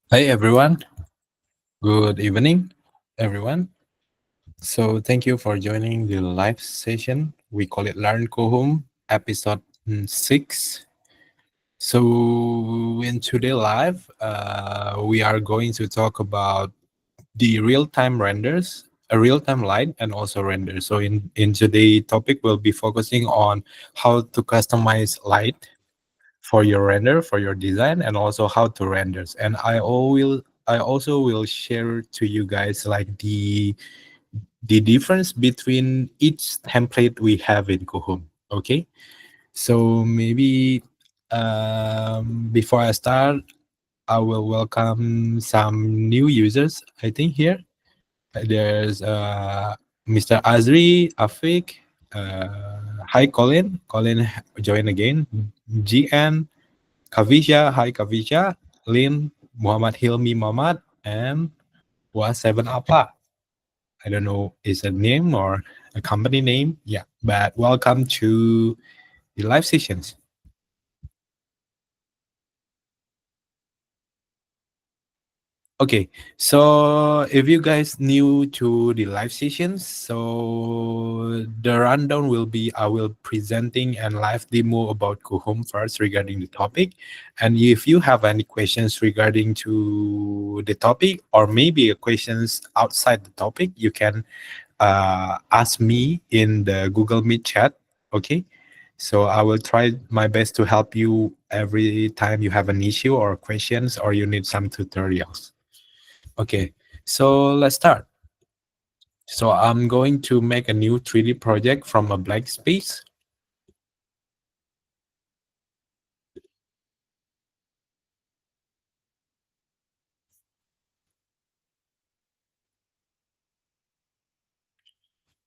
Hi everyone. Good evening, everyone. So thank you for joining the live session. We call it Learn Coohom, episode 6. So in today live, we are going to talk about the real-time renders, a real-time light, and also render. So in today topic, we'll be focusing on how to customize light for your render, for your design, and also how to renders. And I also will share to you guys like the difference between each template we have in Coohom. Okay, so maybe before I start, I will welcome some new users. I think here there's Mr. Azri Afik. Hi Colin. Colin join again. GN Kavisha, hi Kavisha, Lin, Muhammad Hilmi Muhammad, and Was7 Apa. I don't know is a name or a company name. Yeah, but welcome to the live sessions. Okay, so if you guys new to the live sessions, so the rundown will be I will presenting and live demo about Coohom first regarding the topic, and if you have any questions regarding to the topic or maybe questions outside the topic, you can ask me in the Google Meet chat. Okay, so I will try my best to help you every time you have an issue or questions or you need some tutorials. Okay, so let's start. So I'm going to make a new 3D project from a blank space.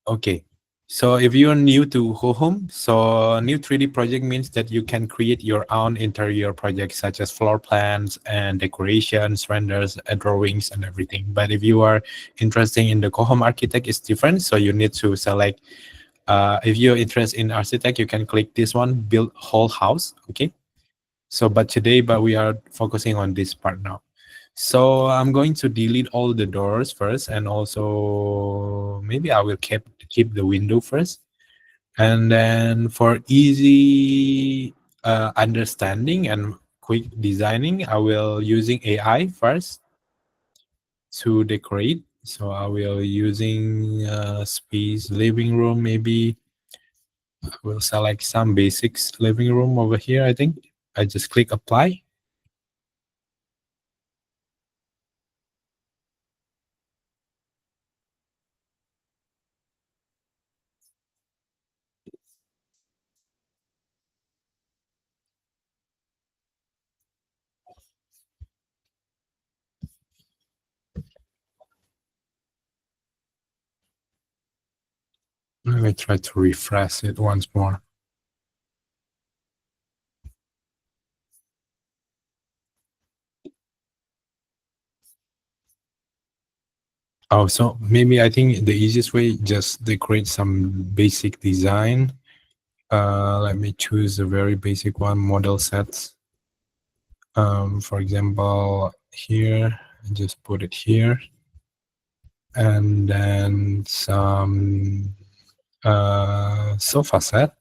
Okay, so if you're new to Coohom, so new 3D project means that you can create your own interior projects such as floor plans and decorations, renders, and drawings and everything. But if you are interested in the Coohom architect, it's different. So you need to select, if you're interested in architect, you can click this one, build whole house. Okay. So, but we are focusing on this part now. So I'm going to delete all the doors first, and also maybe I will keep the window first, and then for easy understanding and quick designing, I will using AI first to decorate. So I will using space living room. Maybe I will select some basics living room over here. I think I just click apply. Let me try to refresh it once more. Oh, so maybe I think the easiest way just decorate some basic design. Let me choose a very basic one, model sets. For example, here, just put it here, and then some sofa set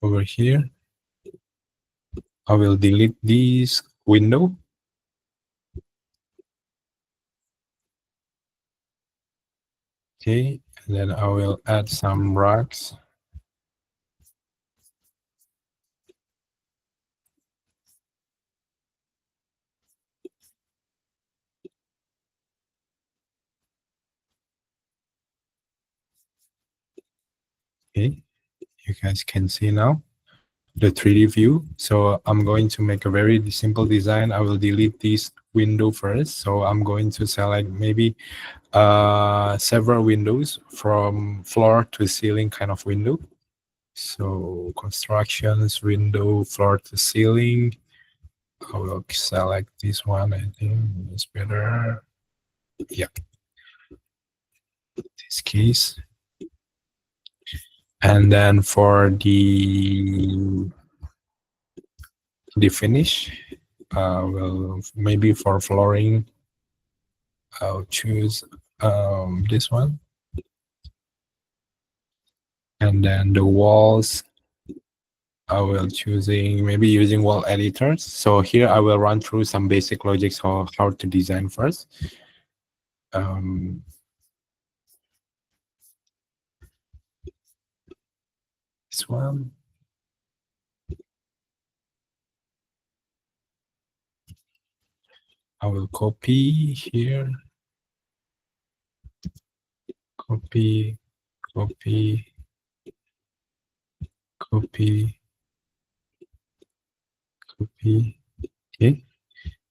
over here. I will delete this window. Okay, and then I will add some rugs. Okay, you guys can see now the 3D view. So I'm going to make a very simple design. I will delete this window first. So I'm going to select maybe several windows from floor to ceiling kind of window. So constructions, window, floor to ceiling. I will select this one. I think it's better. Yeah, this case. And then for the finish, well, maybe for flooring, I'll choose this one. And then the walls, I will choosing maybe using wall editors. So here I will run through some basic logics on how to design first. This one. I will copy here, copy, copy, copy, copy. Okay.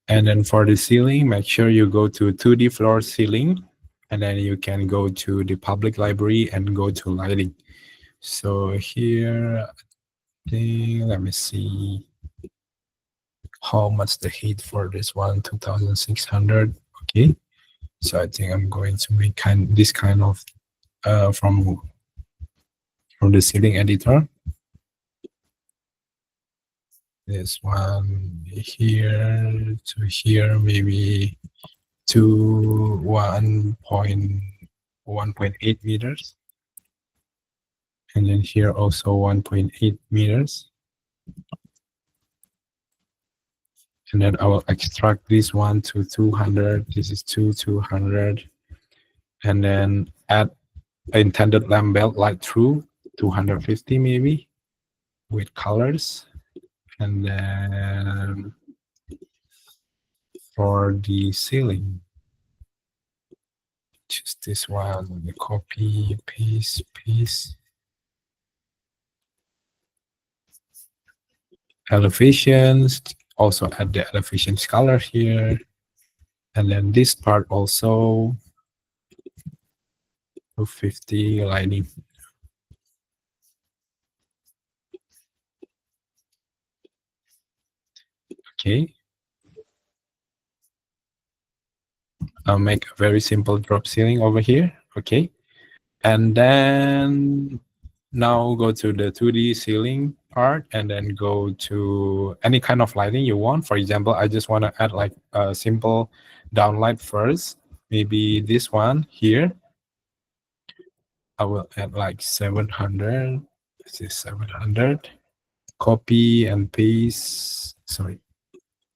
And then for the ceiling, make sure you go to 2D floor ceiling, and then you can go to the public library and go to lighting. So here, let me see how much the heat for this one, 2600. Okay. So I think I'm going to make this kind of from the ceiling editor. This one here to here, maybe to 1.8 meters. And then here also 1.8 meters. And then I will extract this one to 200. This is 200. And then add intended lamp belt light through 250 maybe with colors. And then for the ceiling, just this one, the copy, paste. Elevations, also add the elevations color here. And then this part also 250 lighting. Okay. I'll make a very simple drop ceiling over here. Okay. And then now go to the 2D ceiling part and then go to any kind of lighting you want. For example, I just want to add like a simple downlight first. Maybe this one here. I will add like 700. This is 700. Copy and paste. Sorry.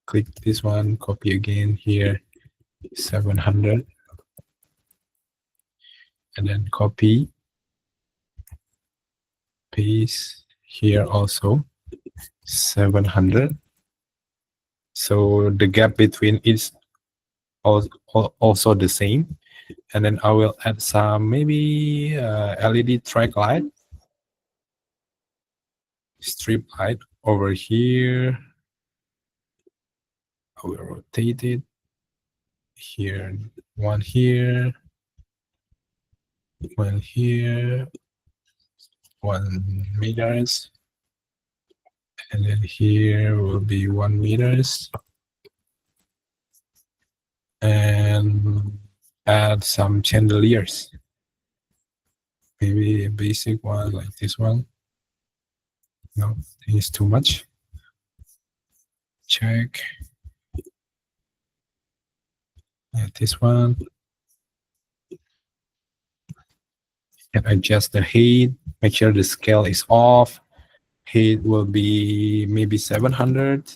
Click this one, copy again here, 700. And then copy, paste here also, 700. So the gap between is also the same. And then I will add some maybe LED track light, strip light over here. I will rotate it here, one here, one here, 1 meters, and then here will be 1 meters, and add some chandeliers, maybe a basic one like this one. No, I think it's too much. Check. Yeah, this one. And adjust the height. Make sure the scale is off. Height will be maybe 700.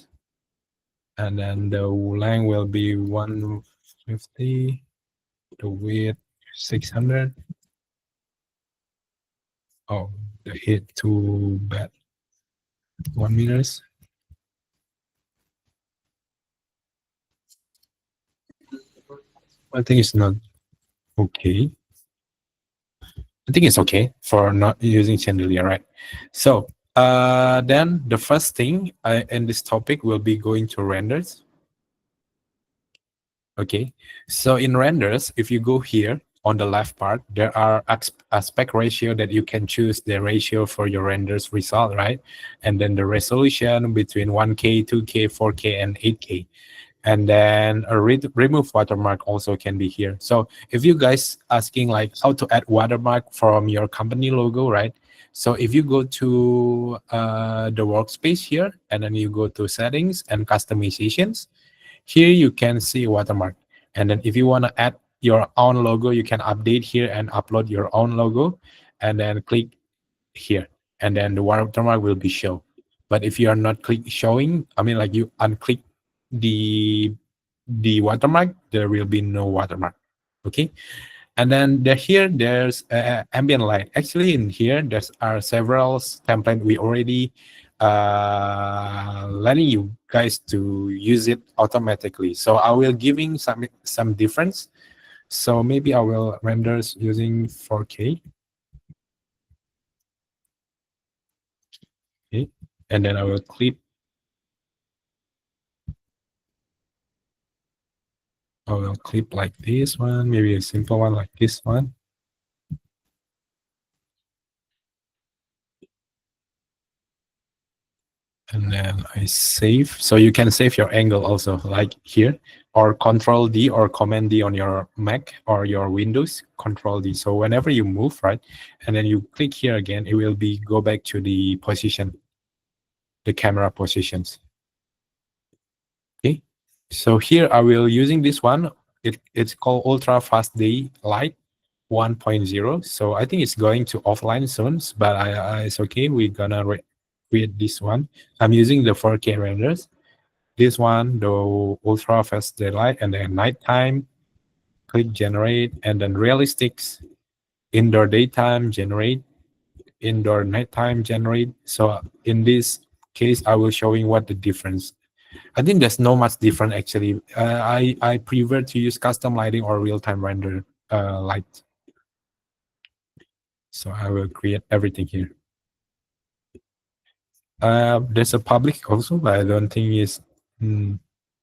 And then the length will be 150. The width 600. Oh, the height too bad. 1 meters. I think it's not okay. I think it's okay for not using chandelier, right? So then the first thing in this topic will be going to renders. Okay, so in renders, if you go here on the left part, there are aspect ratio that you can choose the ratio for your renders result, right? And then the resolution between 1K, 2K, 4K, and 8K. And then a remove watermark also can be here. So if you guys asking like how to add watermark from your company logo, right? So if you go to the workspace here, and then you go to settings and customizations, here you can see watermark. And then if you want to add your own logo, you can update here and upload your own logo, and then click here, and then the watermark will be shown. But if you are not click showing, I mean, like you unclick the watermark, there will be no watermark. Okay. And then here there's ambient light. Actually, in here there's are several templates we already letting you guys to use it automatically. So I will giving some difference. So maybe I will render using 4K. Okay. And then I will click. I will clip like this one, maybe a simple one like this one. And then I save. So you can save your angle also, like here, or Control D or Command D on your Mac or your Windows, Control D. So whenever you move, right, and then you click here again, it will be go back to the position, the camera positions. Okay. So here I will using this one. It's called Ultra Fast Day Light 1.0. So I think it's going to offline soon, but it's okay. We're gonna create this one. I'm using the 4K renders. This one, the ultra fast daylight, and then nighttime, click generate, and then realistics, indoor daytime generate, indoor nighttime generate. So in this case, I will showing what the difference. I think there's no much different actually. I prefer to use custom lighting or real time render light. So I will create everything here. There's a public also, but I don't think it's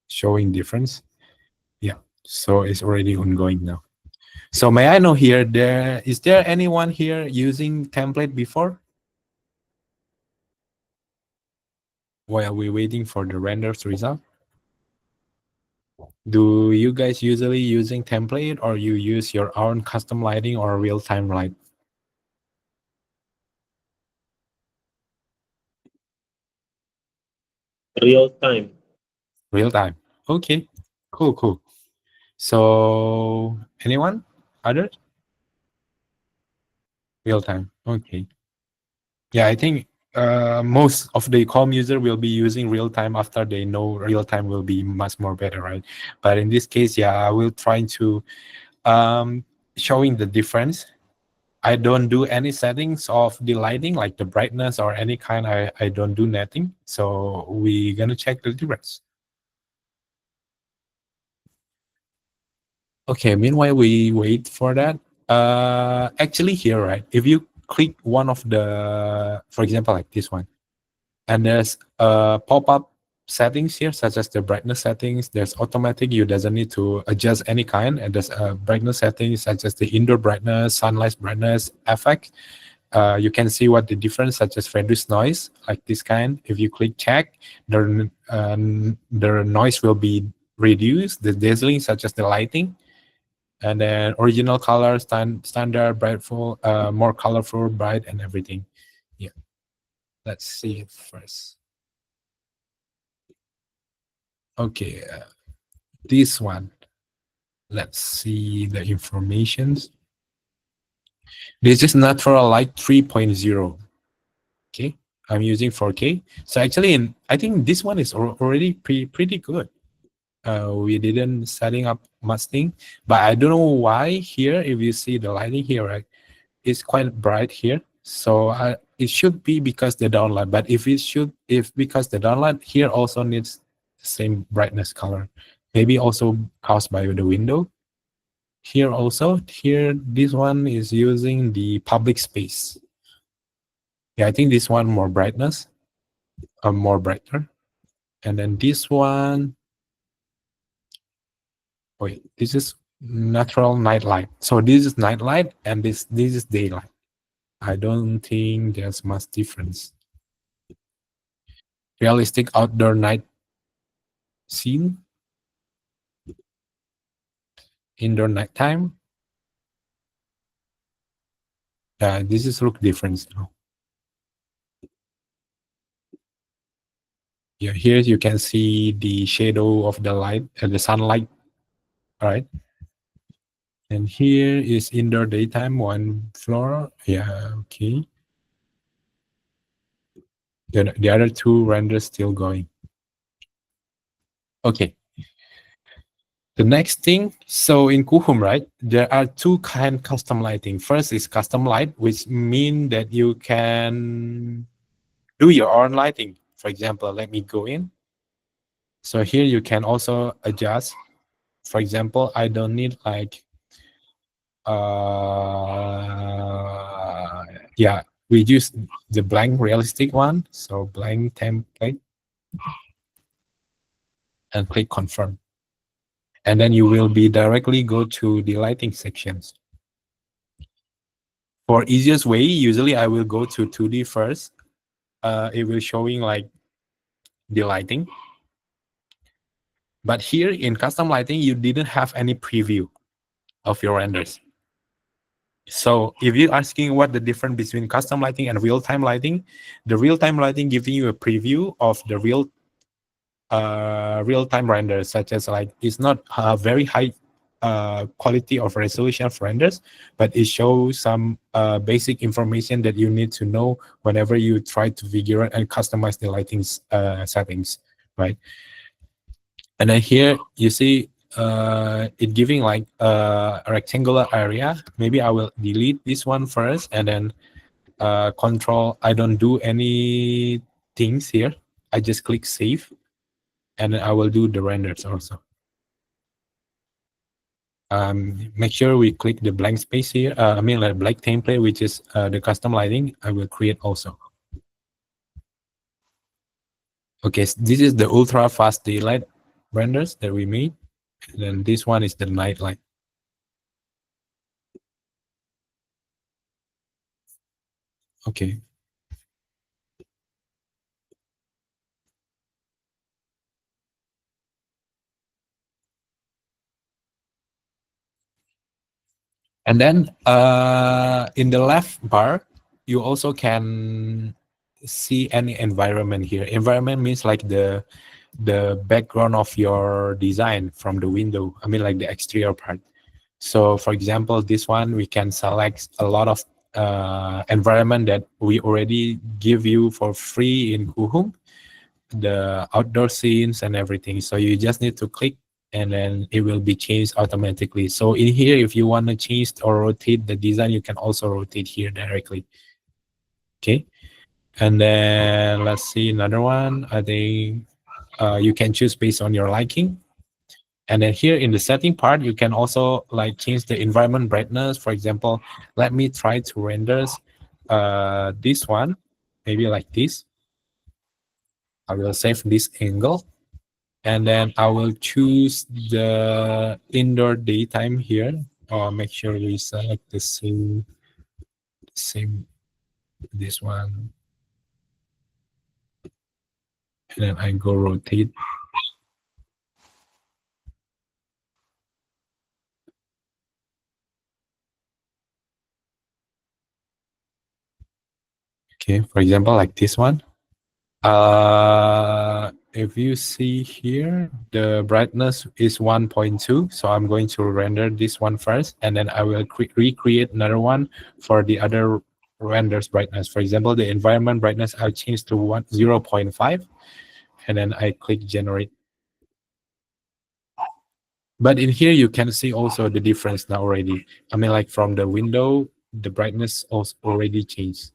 showing difference. Yeah, so it's already ongoing now. So may I know here, is there anyone here using template before? While we waiting for the renders result? Do you guys usually using template, or you use your own custom lighting or real-time light? Real time. Real-time. Okay, cool. So anyone? Other? Real-time. Okay. Yeah, I think most of the com user will be using real time after they know real time will be much more better, right? But in this case, yeah, I will try to showing the difference. I don't do any settings of the lighting, like the brightness or any kind. I don't do nothing. So we're gonna check the difference. Okay, meanwhile we wait for that. Actually here, right? If you click one of the, for example, like this one, and there's pop-up settings here, such as the brightness settings. There's automatic, you doesn't need to adjust any kind, and there's brightness settings such as the indoor brightness, sunlight brightness, effect. You can see what the difference, such as reduce noise, like this kind. If you click check, the noise will be reduced, the dazzling, such as the lighting, and then original color, standard, brightful, more colorful, bright, and everything. Yeah, let's see it first. Okay, this one. Let's see the informations. This is natural light 3.0. Okay, I'm using 4K. So actually, I think this one is already pretty good. We didn't setting up much thing, but I don't know why here. If you see the lighting here, right, it's quite bright here. So it should be because the downlight. But if because the downlight here also needs the same brightness color, maybe also caused by the window. Here also, here this one is using the public space. Yeah, I think this one more brightness, more brighter. And then this one, wait, this is natural night light. So this is night light and this is daylight. I don't think there's much difference. Realistic outdoor night scene, indoor nighttime. This is look different now. Yeah, here you can see the shadow of the light and the sunlight. All right. And here is indoor daytime, one floor. Yeah, okay. The other two renders still going. Okay. The next thing, so in Coohom, right, there are two kind custom lighting. First is custom light, which mean that you can do your own lighting. For example, let me go in. So here you can also adjust. For example, I don't need like yeah, we use the blank realistic one. So blank template and click confirm. And then you will be directly go to the lighting sections. For easiest way, usually I will go to 2D first. It will showing like the lighting. But here in custom lighting, you didn't have any preview of your renders. So if you're asking what the difference between custom lighting and real-time lighting, the real-time lighting giving you a preview of the real-time renders, such as like it's not a very high quality of resolution of renders, but it shows some basic information that you need to know whenever you try to figure out and customize the lighting settings, right? And then here you see it giving like a rectangular area. Maybe I will delete this one first and then control. I don't do any things here. I just click save and then I will do the renders also. Make sure we click the blank space here. I mean like blank template, which is the custom lighting. I will create also. Okay, so this is the ultra fast daylight renders that we made. And then this one is the night light. Okay. And then in the left bar, you also can see any environment here. Environment means like the background of your design from the window. I mean like the exterior part. So for example, this one, we can select a lot of environment that we already give you for free in Coohom, the outdoor scenes and everything. So you just need to click and then it will be changed automatically. So in here, if you want to change or rotate the design, you can also rotate here directly. Okay. And then let's see another one. I think you can choose based on your liking. And then here in the setting part, you can also like change the environment brightness. For example, let me try to render this one, maybe like this. I will save this angle. And then I will choose the indoor daytime here. Make sure we select the same this one. And then I go rotate. Okay, for example, like this one. If you see here, the brightness is 1.2. So I'm going to render this one first, and then I will recreate another one for the other renders brightness. For example, the environment brightness, I'll change to 0.5, and then I click generate. But in here, you can see also the difference now already. I mean, like from the window, the brightness also already changed.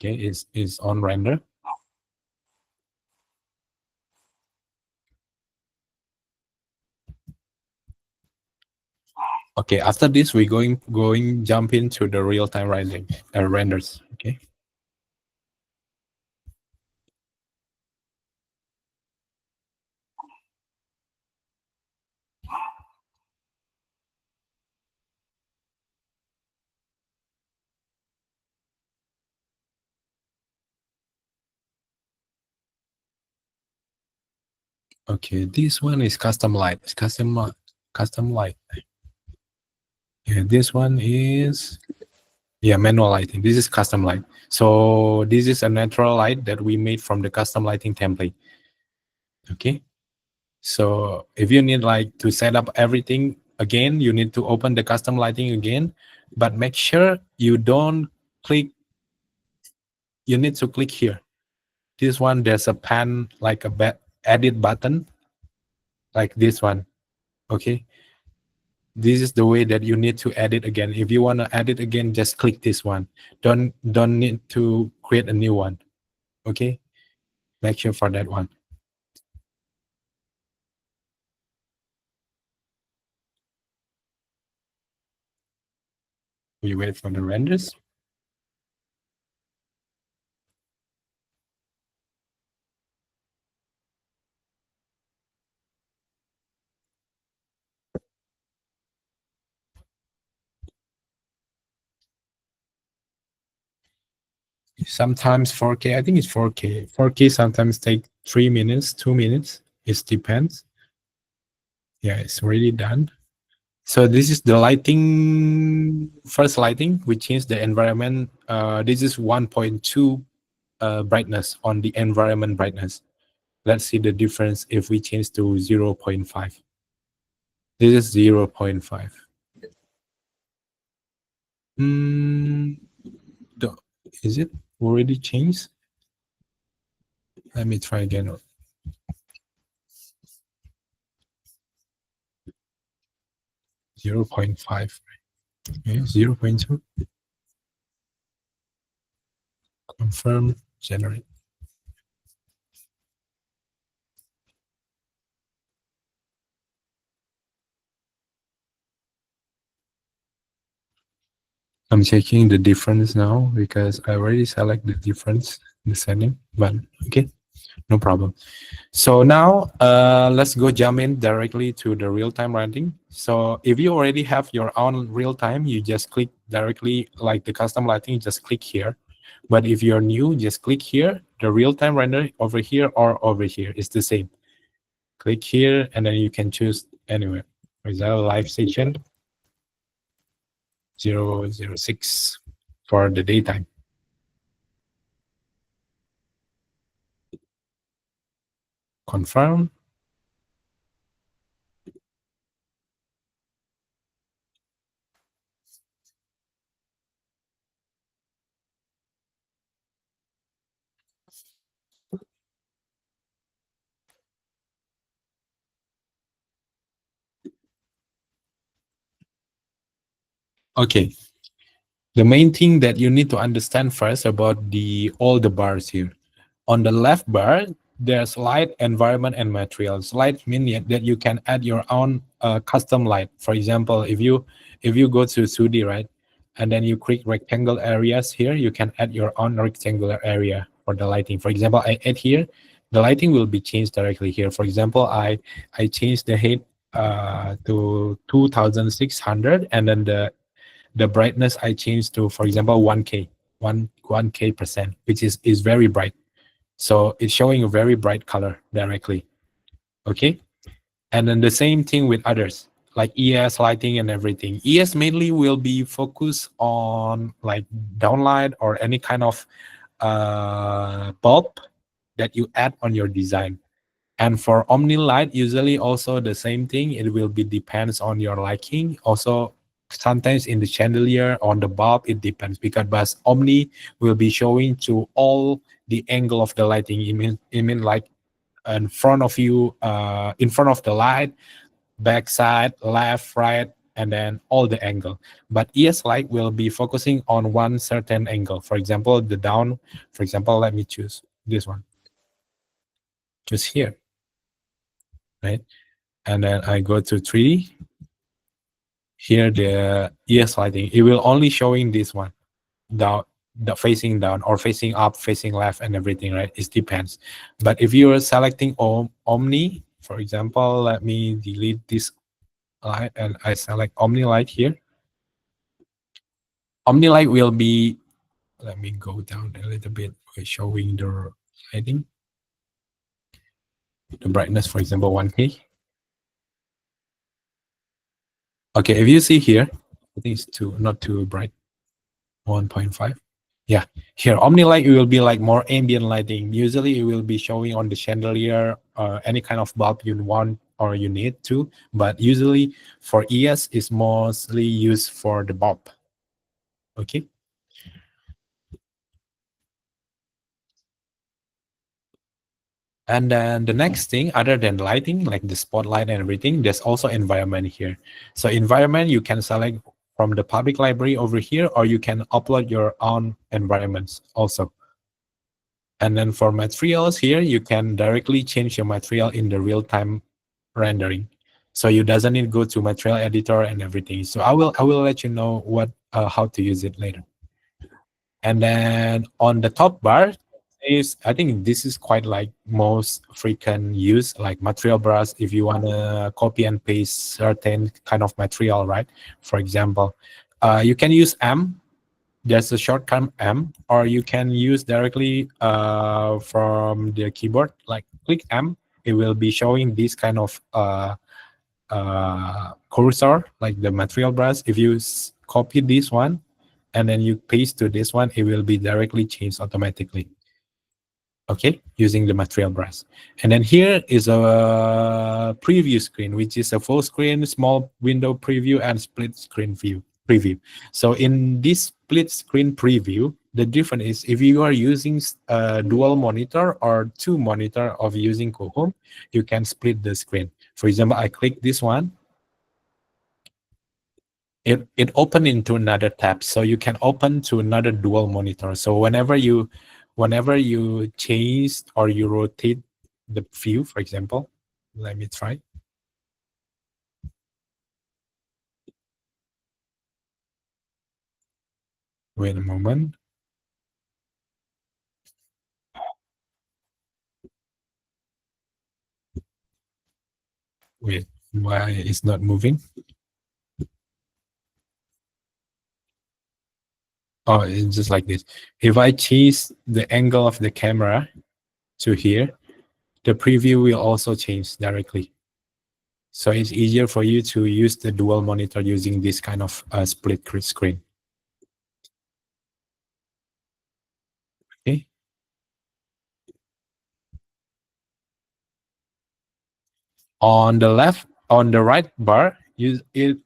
Okay, is on render. Okay, after this, we're going jump into the real-time renders. Okay. Okay, this one is custom light. It's custom light. Yeah, this one is Yeah, manual lighting. This is custom light. So this is a natural light that we made from the custom lighting template. Okay. So if you need like to set up everything again, you need to open the custom lighting again, but make sure you don't click. You need to click here. This one, there's a pan, like a edit button, like this one. Okay. This is the way that you need to edit again. If you want to edit again, just click this one. Don't need to create a new one. Okay. Make sure for that one. We wait for the renders. Sometimes 4K. I think it's 4K. 4K sometimes take 3 minutes, 2 minutes. It depends. Yeah, it's already done. So this is the lighting, first lighting. We change the environment. This is 1.2 brightness on the environment brightness. Let's see the difference if we change to 0.5. This is 0.5. Mm, is it already changed? Let me try again. 0.5. Okay, 0.2. Confirm, generate. I'm checking the difference now because I already select the difference in the setting, but okay, no problem. So now let's go jump in directly to the real-time rendering. So if you already have your own real-time, you just click directly like the custom lighting, just click here. But if you're new, just click here, the real-time render over here or over here. It's the same. Click here and then you can choose anywhere. For example, live station 006 for the daytime. Confirm. Okay. The main thing that you need to understand first about all the bars here. On the left bar, there's light, environment, and materials. Light means that you can add your own custom light. For example, if you go to 2D, right, and then you click rectangle areas here, you can add your own rectangular area for the lighting. For example, I add here, the lighting will be changed directly here. For example, I changed the height to 2600, and then the brightness I changed to, for example, 1K, 1K percent, which is very bright. So it's showing a very bright color directly. Okay. And then the same thing with others like ES lighting and everything. ES mainly will be focused on like downlight or any kind of bulb that you add on your design. And for Omni light, usually also the same thing. It will be depends on your liking. Also, sometimes in the chandelier, on the bulb, it depends because but Omni will be showing to all the angle of the lighting. It mean like in front of you, in front of the light, back side, left, right, and then all the angle. But ES light will be focusing on one certain angle. For example, the down. For example, let me choose this one. Just here, right? And then I go to 3D. Here the ES lighting, it will only showing this one down, the facing down or facing up, facing left, and everything, right? It depends. But if you are selecting Omni, for example, let me delete this light and I select Omni light here. Omni light will be, let me go down a little bit by showing the lighting, the brightness, for example, 1K. Okay, if you see here, I think it's not too bright. 1.5. Yeah, here OmniLight it will be like more ambient lighting. Usually it will be showing on the chandelier or any kind of bulb you want or you need to. But usually for ES is mostly used for the bulb. Okay. And then the next thing, other than lighting, like the spotlight and everything, there's also environment here. So environment, you can select from the public library over here, or you can upload your own environments also. And then for materials here, you can directly change your material in the real-time rendering. So you doesn't need to go to material editor and everything. So I will let you know what how to use it later. And then on the top bar is, I think this is quite like most frequent use, like material brush. If you want to copy and paste certain kind of material, right? For example, you can use M. There's a shortcut M, or you can use directly from the keyboard, like click M. It will be showing this kind of cursor, like the material brush. If you copy this one and then you paste to this one, it will be directly changed automatically. Okay, using the material brush. And then here is a preview screen, which is a full screen, small window preview, and split screen view preview. So in this split screen preview, the difference is if you are using a dual monitor or two monitor of using Coohom, you can split the screen. For example, I click this one, it open into another tab, so you can open to another dual monitor. So whenever you change or you rotate the view, for example, let me try. Wait a moment. Wait, why it's not moving? Oh, it's just like this. If I change the angle of the camera to here, the preview will also change directly. So it's easier for you to use the dual monitor using this kind of split screen. Okay. On the left, on the right bar, it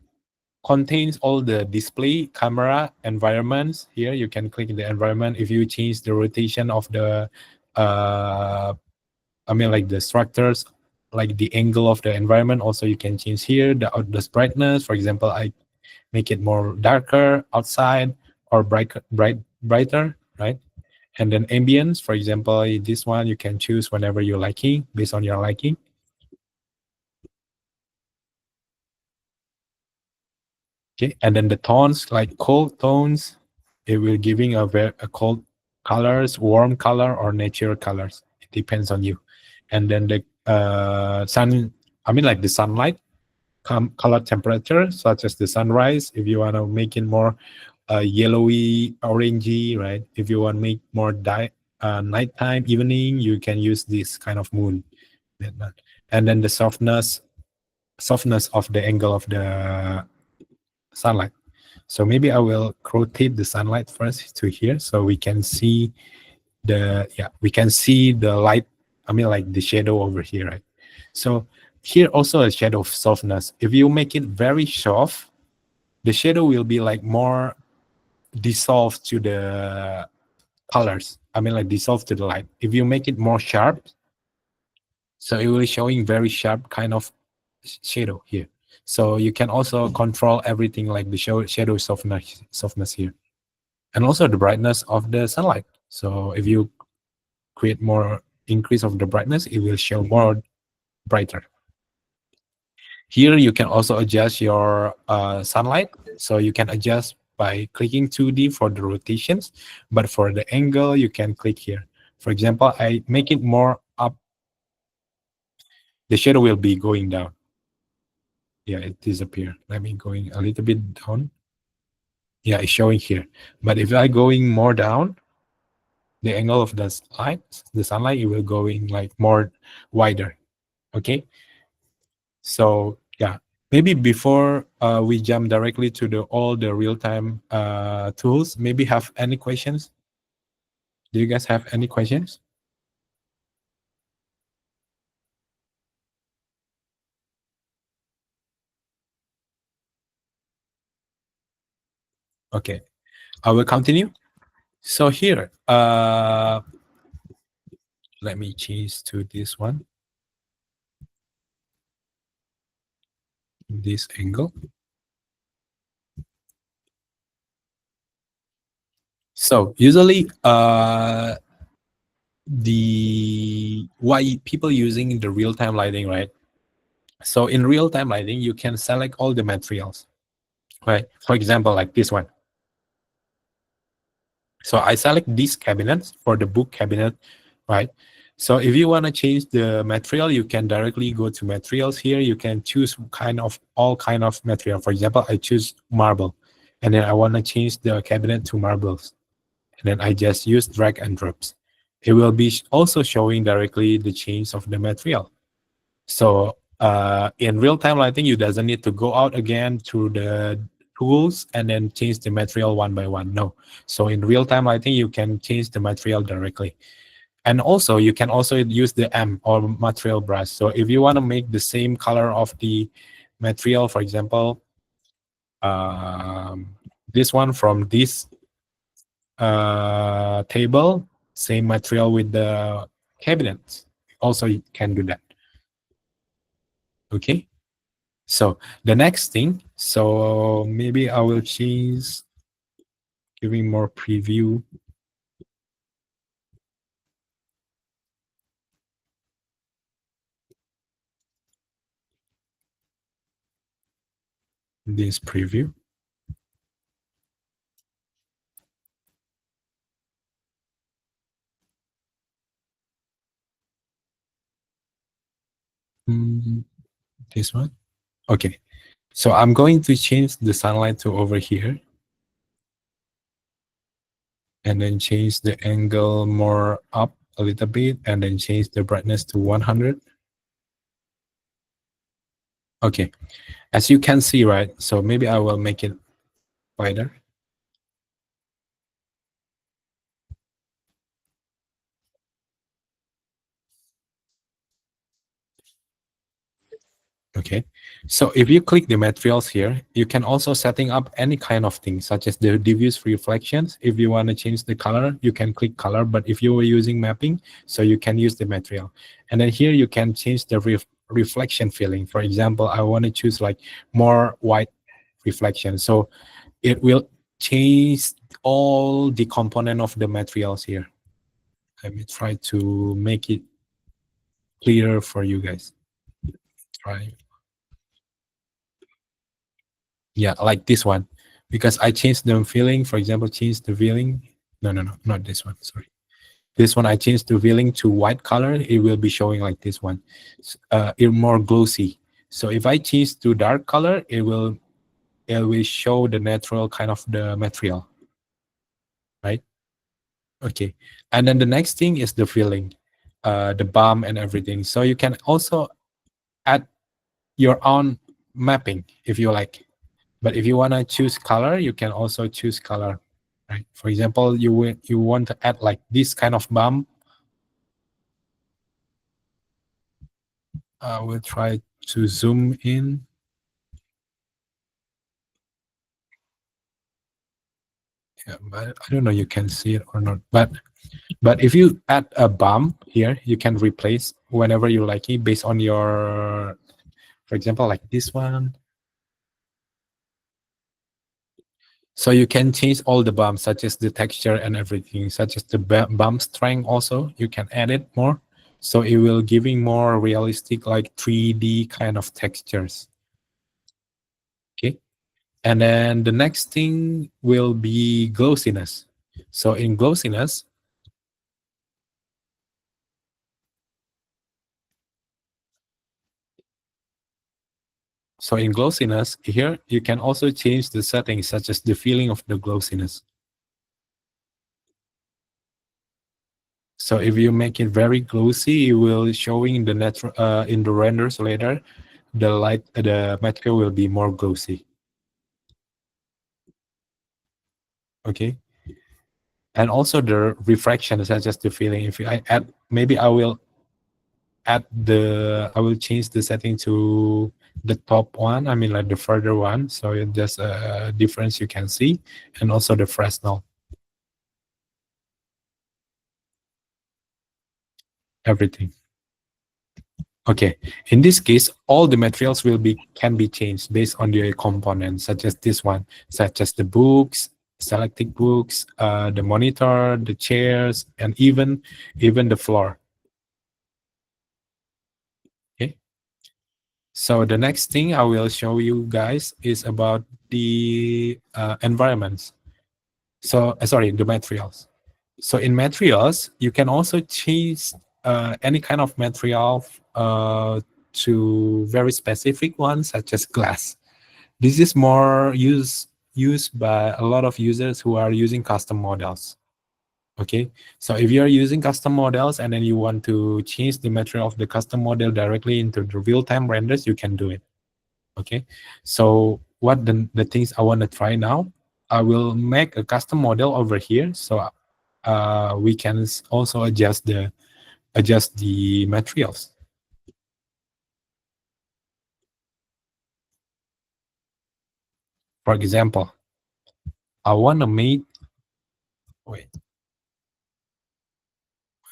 contains all the display camera environments. Here you can click the environment. If you change the rotation of the like the structures, like the angle of the environment, also you can change here the brightness. For example, I make it more darker outside or brighter, right? And then ambience, for example, this one you can choose whenever you're liking, based on your liking. Okay, and then the tones, like cold tones, it will giving a cold colors, warm color, or natural colors. It depends on you. And then the like the sunlight, color temperature, such as the sunrise. If you want to make it more yellowy, orangey, right? If you want to make more nighttime, evening, you can use this kind of moon. And then the softness of the angle of the sunlight. So maybe I will rotate the sunlight first to here, so we can see the light. Like the shadow over here, right? So here also a shadow of softness. If you make it very soft, the shadow will be like more dissolved to the colors. Like dissolved to the light. If you make it more sharp, so it will be showing very sharp kind of shadow here. So you can also control everything like the shadow softness here, and also the brightness of the sunlight. So if you create more increase of the brightness, it will show more brighter. Here you can also adjust your sunlight. So you can adjust by clicking 2D for the rotations, but for the angle, you can click here. For example, I make it more up, the shadow will be going down. Yeah, it disappeared. Let me going a little bit down. Yeah, it's showing here. But if I going more down, the angle of the sunlight, it will going like more wider. Okay. So yeah, Maybe before we jump directly to all the real-time tools, maybe have any questions? Do you guys have any questions? Okay, I will continue. So here, let me change to this one, this angle. So usually, the why people using the real-time lighting, right? So in real-time lighting, you can select all the materials, right? For example, like this one. So I select these cabinets for the book cabinet, right? So if you want to change the material, you can directly go to materials here. You can choose all kind of material. For example, I choose marble, and then I want to change the cabinet to marbles. And then I just use drag and drops. It will be also showing directly the change of the material. So in real time lighting, you doesn't need to go out again to the tools and then change the material one by one. No. So in real time lighting, you can change the material directly. And also you can also use the M or material brush. So if you want to make the same color of the material, for example, this one from this table, same material with the cabinets. Also, you can do that. Okay. So the next thing, so maybe I will change, giving more preview. This preview. Mm, this one. Okay. So I'm going to change the sunlight to over here and then change the angle more up a little bit and then change the brightness to 100. Okay. As you can see, right? So maybe I will make it wider. Okay, so if you click the materials here, you can also setting up any kind of thing, such as the diffuse reflections. If you want to change the color, you can click color. But if you were using mapping, so you can use the material. And then here you can change the reflection filling. For example, I want to choose like more white reflection. So it will change all the component of the materials here. Let me try to make it clearer for you guys. Try. Yeah, like this one, because I changed the feeling. For example, change the feeling. No, no, no, not this one. Sorry, this one I changed the feeling to white color. It will be showing like this one. It more glossy. So if I change to dark color, it will show the natural kind of the material, right? Okay, and then the next thing is the feeling, the balm and everything. So you can also add your own mapping if you like. But if you want to choose color, you can also choose color, right? For example, you want to add like this kind of bump. We'll try to zoom in. Yeah, but I don't know you can see it or not. But if you add a bump here, you can replace whenever you like it based on your, for example, like this one. So you can change all the bumps, such as the texture and everything, such as the bump strength also. You can add it more. So it will giving more realistic, like 3D kind of textures. Okay. And then the next thing will be glossiness. So in glossiness, here, you can also change the settings, such as the feeling of the glossiness. So if you make it very glossy, it will showing the natural in the renders later the material will be more glossy. Okay, and also the refraction, such as the feeling. If I add, maybe I will change the setting to the top one. I mean, like the further one. So there's a difference you can see, and also the Fresnel, everything. Okay, in this case, all the materials can be changed based on the components, such as this one, such as the books, selected books, the monitor, the chairs, and even the floor. Okay. So the next thing I will show you guys is about the environments. So sorry, the materials. So in materials, you can also change any kind of material to very specific ones, such as glass. This is more used by a lot of users who are using custom models. Okay, so if you're using custom models and then you want to change the material of the custom model directly into the real-time renders, you can do it. Okay, so what the things I want to try now, I will make a custom model over here, so we can also adjust the materials. For example, I want to make, wait,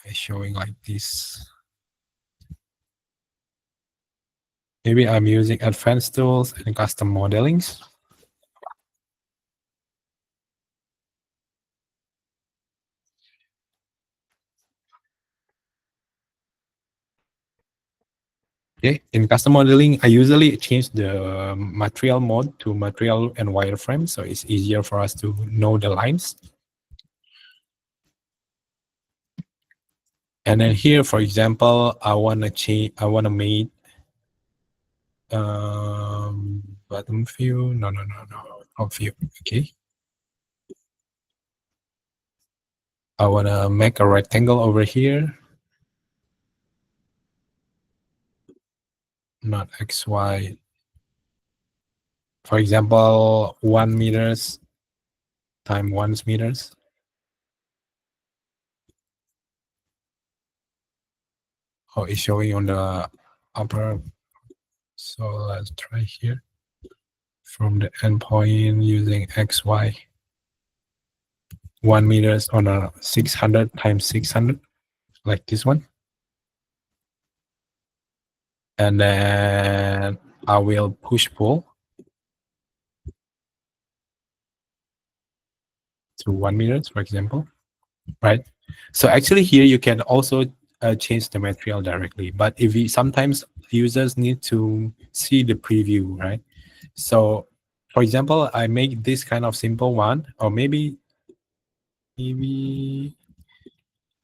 I'm showing like this. Maybe I'm using advanced tools and custom modelings. Okay, in custom modeling, I usually change the material mode to material and wireframe, so it's easier for us to know the lines. And then here, for example, I want to change. I want to make bottom view. No, top view. Okay. I want to make a rectangle over here. Not XY. For example, 1 meters times 1 meters. Oh, it's showing on the upper. So let's try here. From the endpoint using XY. 1 meters on a 600 times 600, like this one. And then I will push pull to 1 meters, for example, right? So actually here you can also change the material directly, but if you sometimes users need to see the preview, right? So for example, I make this kind of simple one, or maybe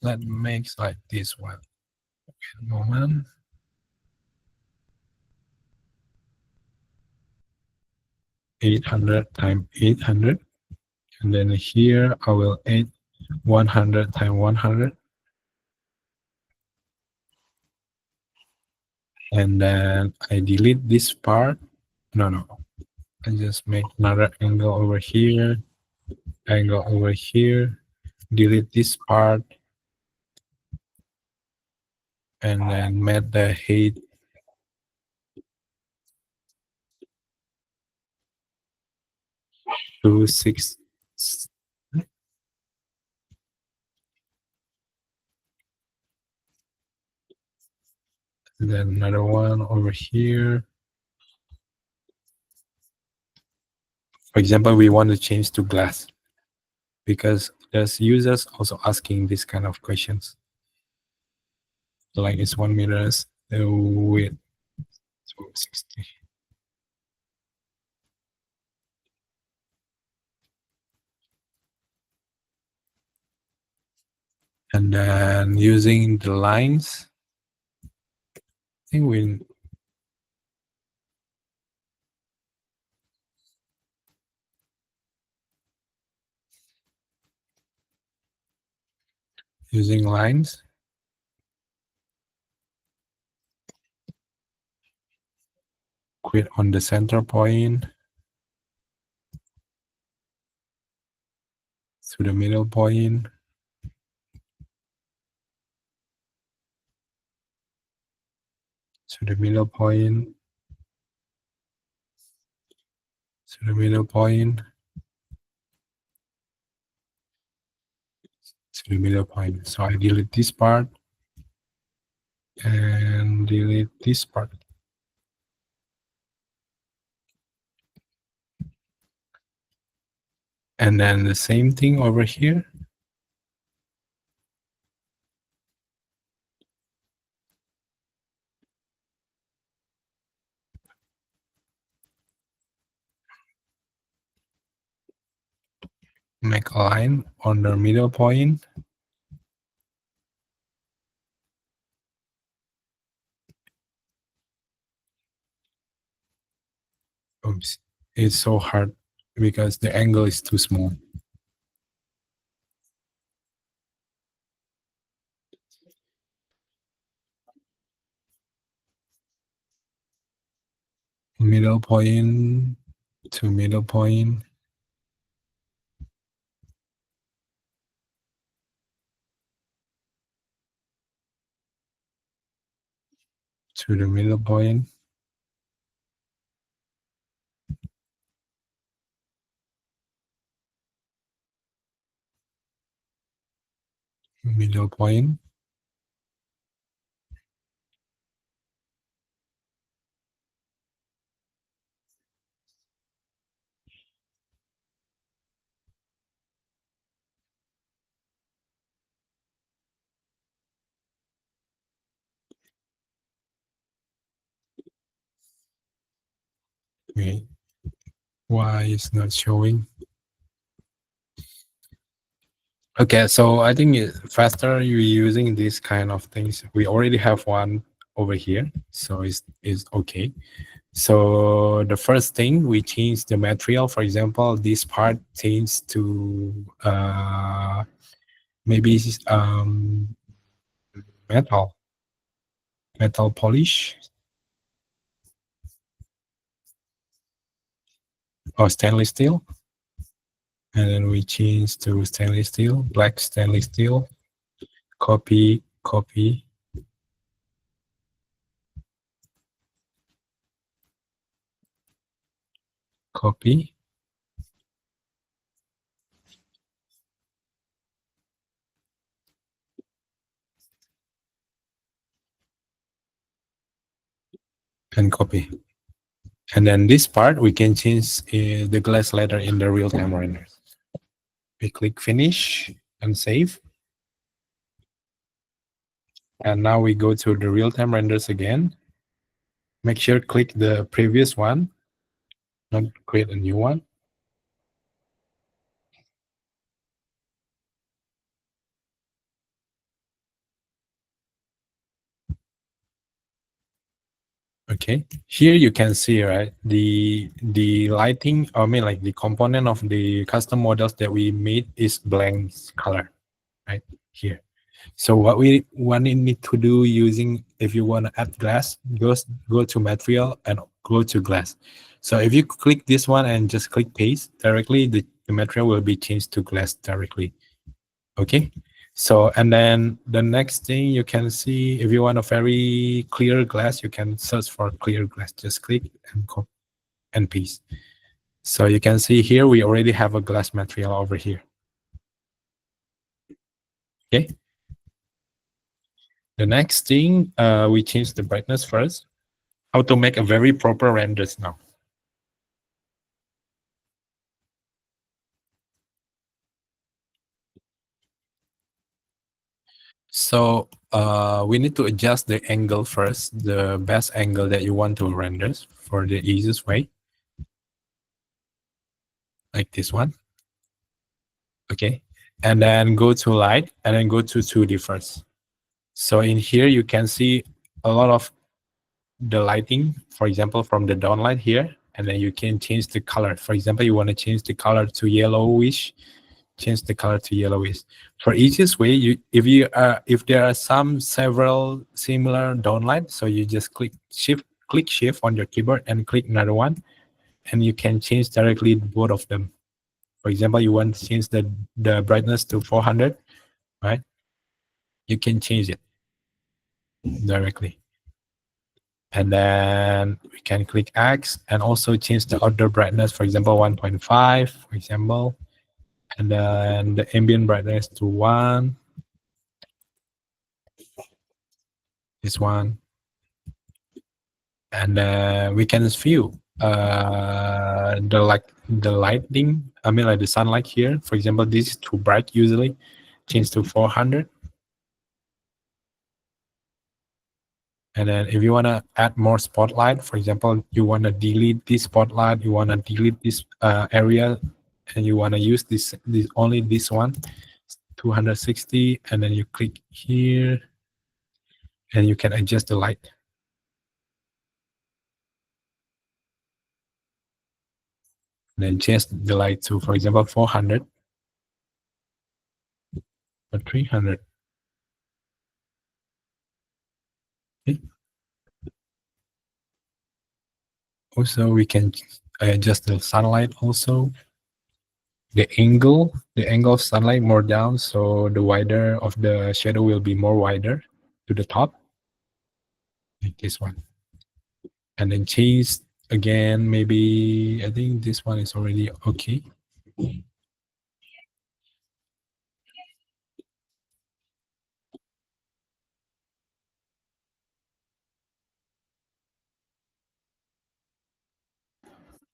let's make like this one. Moment. 800 times 800, and then here I will add 100 times 100, and then I delete this part. No, I just make another angle over here, angle over here, delete this part, and then make the height to 6. And then another one over here. For example, we want to change to glass because there's users also asking this kind of questions. Like it's 1 meters, the width 260. And then using the lines, I think we using lines. quit on the center point to the middle point, to the middle point, to the middle point, to the middle point. So I delete this part and delete this part. And then the same thing over here. Make a line on the middle point. Oops, it's so hard because the angle is too small. Middle point to middle point. To the middle point. Middle point. Wait, why is not showing? Okay, so I think faster you're using these kind of things. We already have one over here, so it's okay. So the first thing we change the material. For example, this part changed to maybe metal polish or stainless steel. And then we change to stainless steel, black stainless steel, copy, copy, copy. And copy. And then this part, we can change the glass later in the real-time renders. We click finish and save. And now we go to the real-time renders again. Make sure click the previous one, not create a new one. Okay, here you can see, right, the lighting, I mean like the component of the custom models that we made is blank color, right here. So what we need to do using, if you want to add glass, go to material and go to glass. So if you click this one and just click paste directly, the material will be changed to glass directly. Okay. So, and then the next thing you can see, if you want a very clear glass, you can search for clear glass. Just click and copy and paste. So you can see here, we already have a glass material over here. Okay. The next thing, we change the brightness first. How to make a very proper renders now. So we need to adjust the angle first, the best angle that you want to render for the easiest way. Like this one. Okay. And then go to light and then go to 2D first. So in here, you can see a lot of the lighting, for example, from the downlight here, and then you can change the color. For example, you want to change the color to yellowish, change the color to yellowish. For easiest way, if there are several similar downlight, so you just click shift click shift on your keyboard and click another one, and you can change directly both of them. For example, you want to change the brightness to 400, right? You can change it directly. And then we can click X and also change the outdoor brightness, for example, 1.5, for example, and then the ambient brightness to 1, this one, and we can view the lighting. I mean, like the sunlight here. For example, this is too bright. Usually, change to 400. And then if you want to add more spotlight, for example, you want to delete this spotlight, you want to delete this area, and you want to use this only this one, 260, and then you click here, and you can adjust the light. Then change the light to, for example, 400 or 300. Okay. Also, we can adjust the sunlight also. The angle of sunlight more down, so the wider of the shadow will be more wider to the top, like this one. And then change again, maybe I think this one is already okay.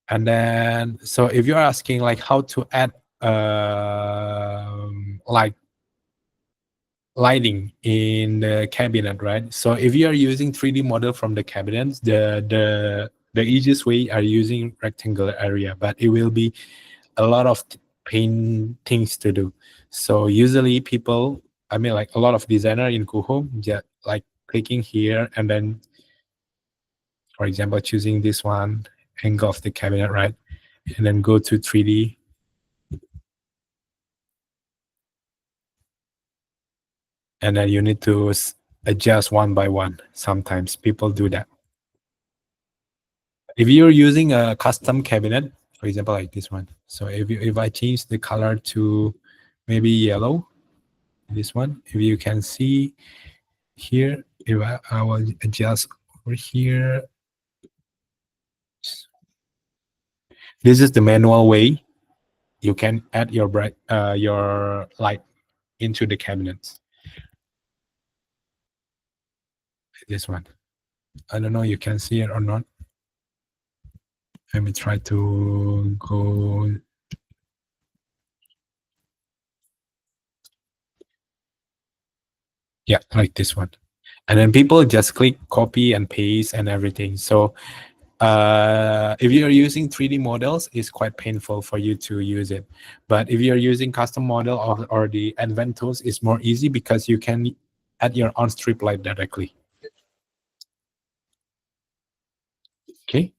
And then, so if you're asking like how to add like lighting in the cabinet, right? So if you are using 3D model from the cabinets, the easiest way are using rectangular area, but it will be a lot of paint things to do. So usually people, I mean, like a lot of designer in Coohom, just like clicking here and then, for example, choosing this one, angle of the cabinet, right? And then go to 3D. And then you need to adjust one by one. Sometimes people do that. If you're using a custom cabinet, for example, like this one. So if I change the color to maybe yellow, this one, if you can see here, if I will adjust over here. This is the manual way you can add your light into the cabinets. This one. I don't know you can see it or not. Let me try to go. Yeah, like this one. And then people just click copy and paste and everything. So if you're using 3D models, it's quite painful for you to use it. But if you're using custom model or the advanced tools, it's more easy because you can add your own strip light directly. Okay.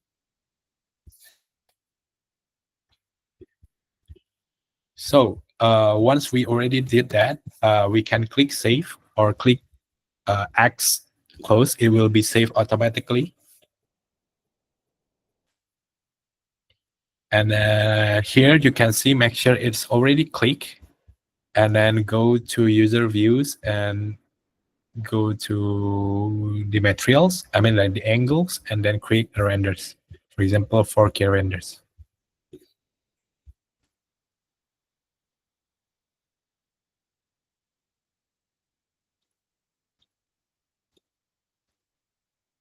So once we already did that, we can click save or click X close. It will be saved automatically. And here you can see, make sure it's already clicked, and then go to user views and go to the materials, I mean like the angles, and then create the renders. For example, 4K renders.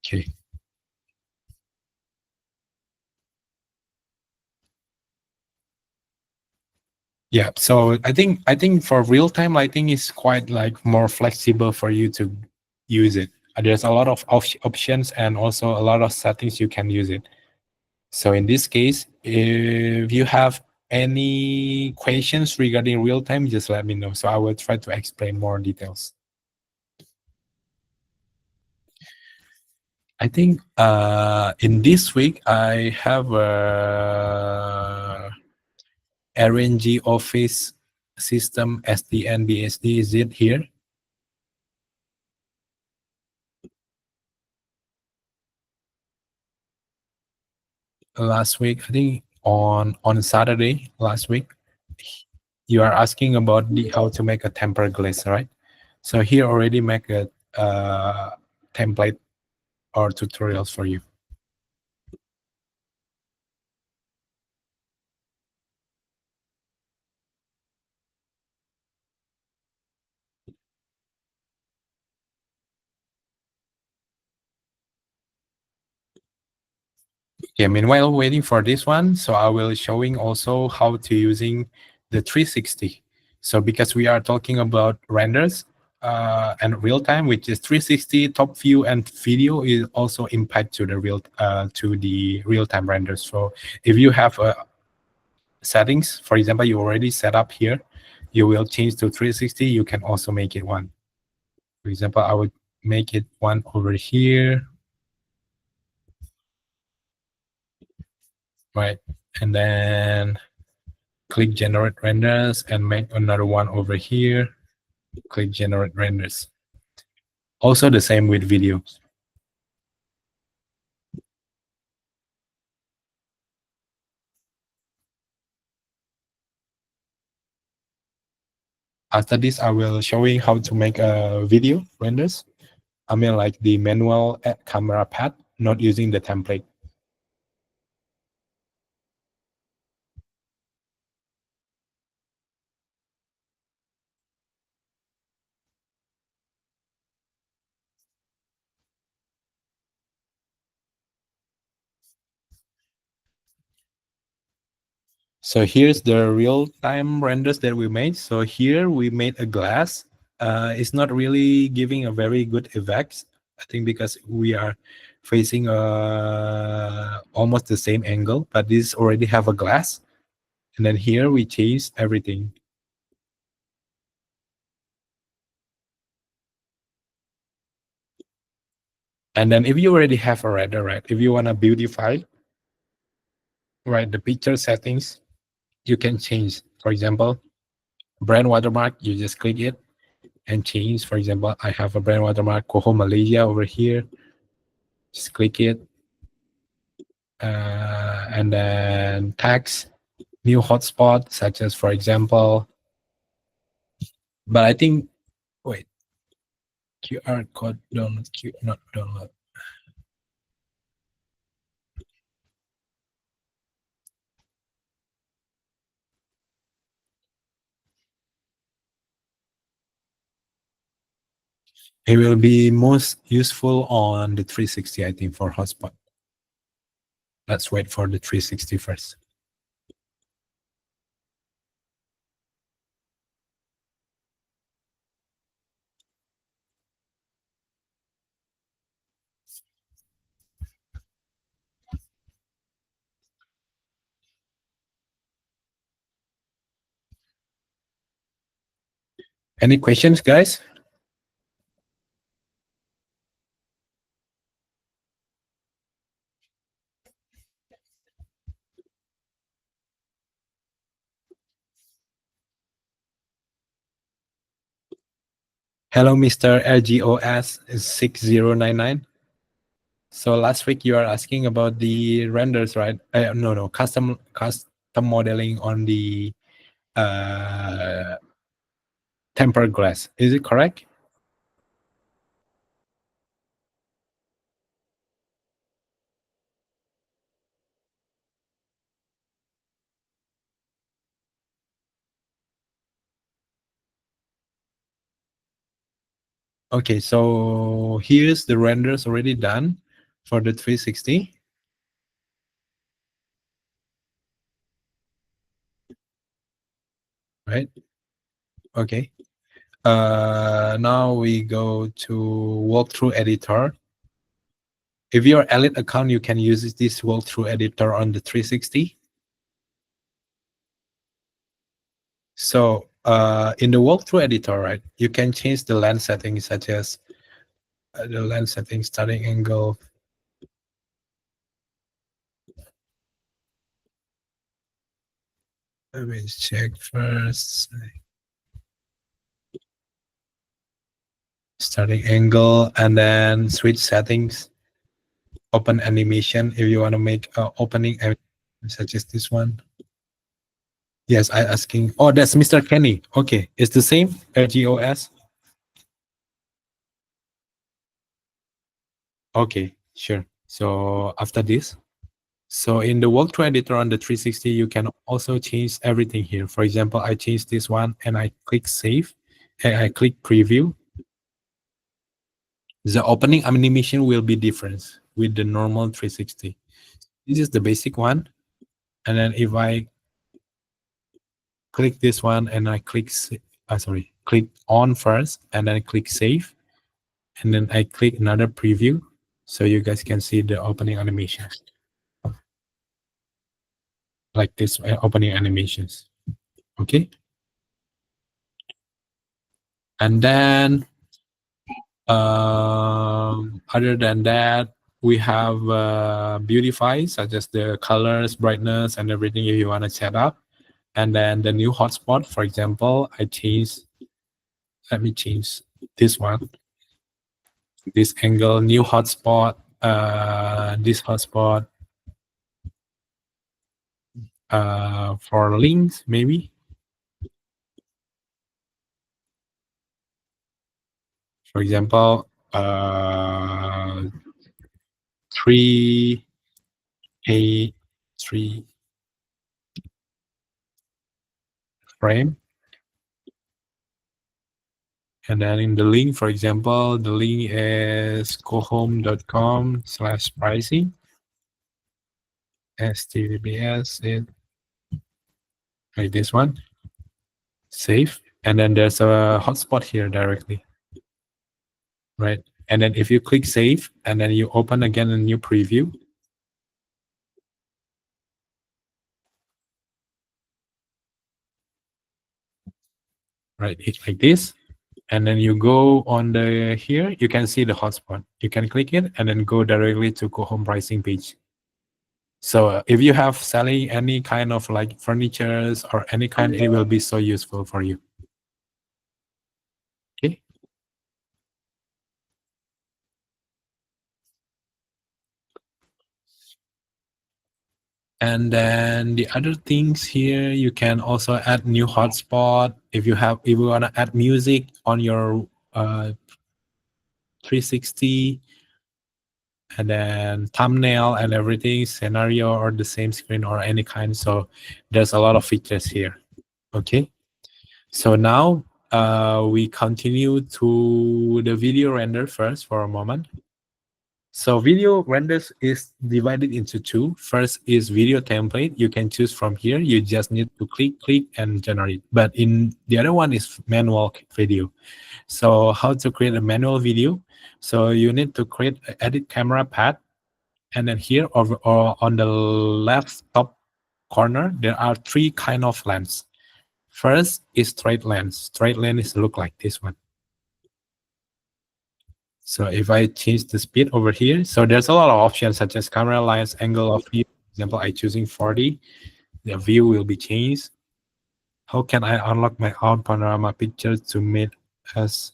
Okay. Yeah, so I think for real-time lighting is quite like more flexible for you to use it. There's a lot of options and also a lot of settings you can use it. So in this case, if you have any questions regarding real-time, just let me know. So I will try to explain more details. I think in this week I have a RNG Office system SDN BSD. Is it here? last week, I think on Saturday last week, you are asking about the how to make a tempered glaze, right? So here already make a template or tutorials for you. Okay, meanwhile waiting for this one, so I will showing also how to using the 360. So because we are talking about renders and real time, which is 360 top view and video is also impact to the real time renders. So if you have settings, for example, you already set up here, you will change to 360. You can also make it one. For example, I would make it one over here, right? And then click generate renders and make another one over here. Click generate renders. Also the same with video. After this, I will showing how to make a video renders. I mean like the manual camera path, not using the template. So here's the real-time renders that we made. So here we made a glass. It's not really giving a very good effect, I think, because we are facing almost the same angle, but this already have a glass. And then here we change everything. And then if you already have a render, right, if you want to beautify, right, the picture settings, you can change. For example, brand watermark, you just click it and change. For example, I have a brand watermark, Coohom Malaysia over here. Just click it. And then tags, new hotspot, such as, for example, but I think, wait, QR code download, not download. It will be most useful on the 360, I think, for hotspot. Let's wait for the 360 first. Any questions, guys? Hello, Mr. LGOS 6099. So last week you are asking about the renders, right? No, custom modeling on the tempered glass. Is it correct? Okay, so here's the renders already done for the 360. Right? Okay. Now we go to walkthrough editor. If you're Elite account, you can use this walkthrough editor on the 360. So in the walkthrough editor, right, you can change the lens settings such as the lens settings, starting angle. Let me check first. Starting angle and then switch settings. open animation. If you want to make opening, such as this one. Yes, I asking. Oh, that's Mr. Kenny. Okay, it's the same. GOS. Okay, sure. So after this, so in the walkthrough editor on the 360, you can also change everything here. For example, I change this one and I click save and I click preview. The opening animation will be different with the normal 360. This is the basic one. And then if I click this one and I click, click on first and then click save. And then I click another preview. So you guys can see the opening animations. Like this opening animations. Okay. And then other than that, we have beautify, such as the colors, brightness, and everything if you want to set up. And then the new hotspot, for example, let me change this one, this angle, new hotspot, this hotspot for links, maybe. For example, 3 frame. And then in the link, for example, the link is coohom.com/pricing. HTTPS, like this one. Save. And then there's a hotspot here directly. Right. And then if you click save and then you open again a new preview. Right. It's like this. And then you go on the here, you can see the hotspot. You can click it and then go directly to Coohom pricing page. So if you have selling any kind of like furnitures or any kind, it will be so useful for you. Okay. And then the other things here, you can also add new hotspot. If you want to add music on your 360, and then thumbnail and everything, scenario or the same screen or any kind. So there's a lot of features here. Okay. So now we continue to the video render first for a moment. So video renders is divided into two. First is video template. You can choose from here. You just need to click and generate. But in the other one is manual video. So how to create a manual video? So you need to create an edit camera path. And then here or on the left top corner, there are three kind of lens. First is straight lens. Straight lens look like this one. So if I change the speed over here, so there's a lot of options such as camera lens, angle of view. For example, I choosing 40, the view will be changed. How can I unlock my own panorama pictures to make as?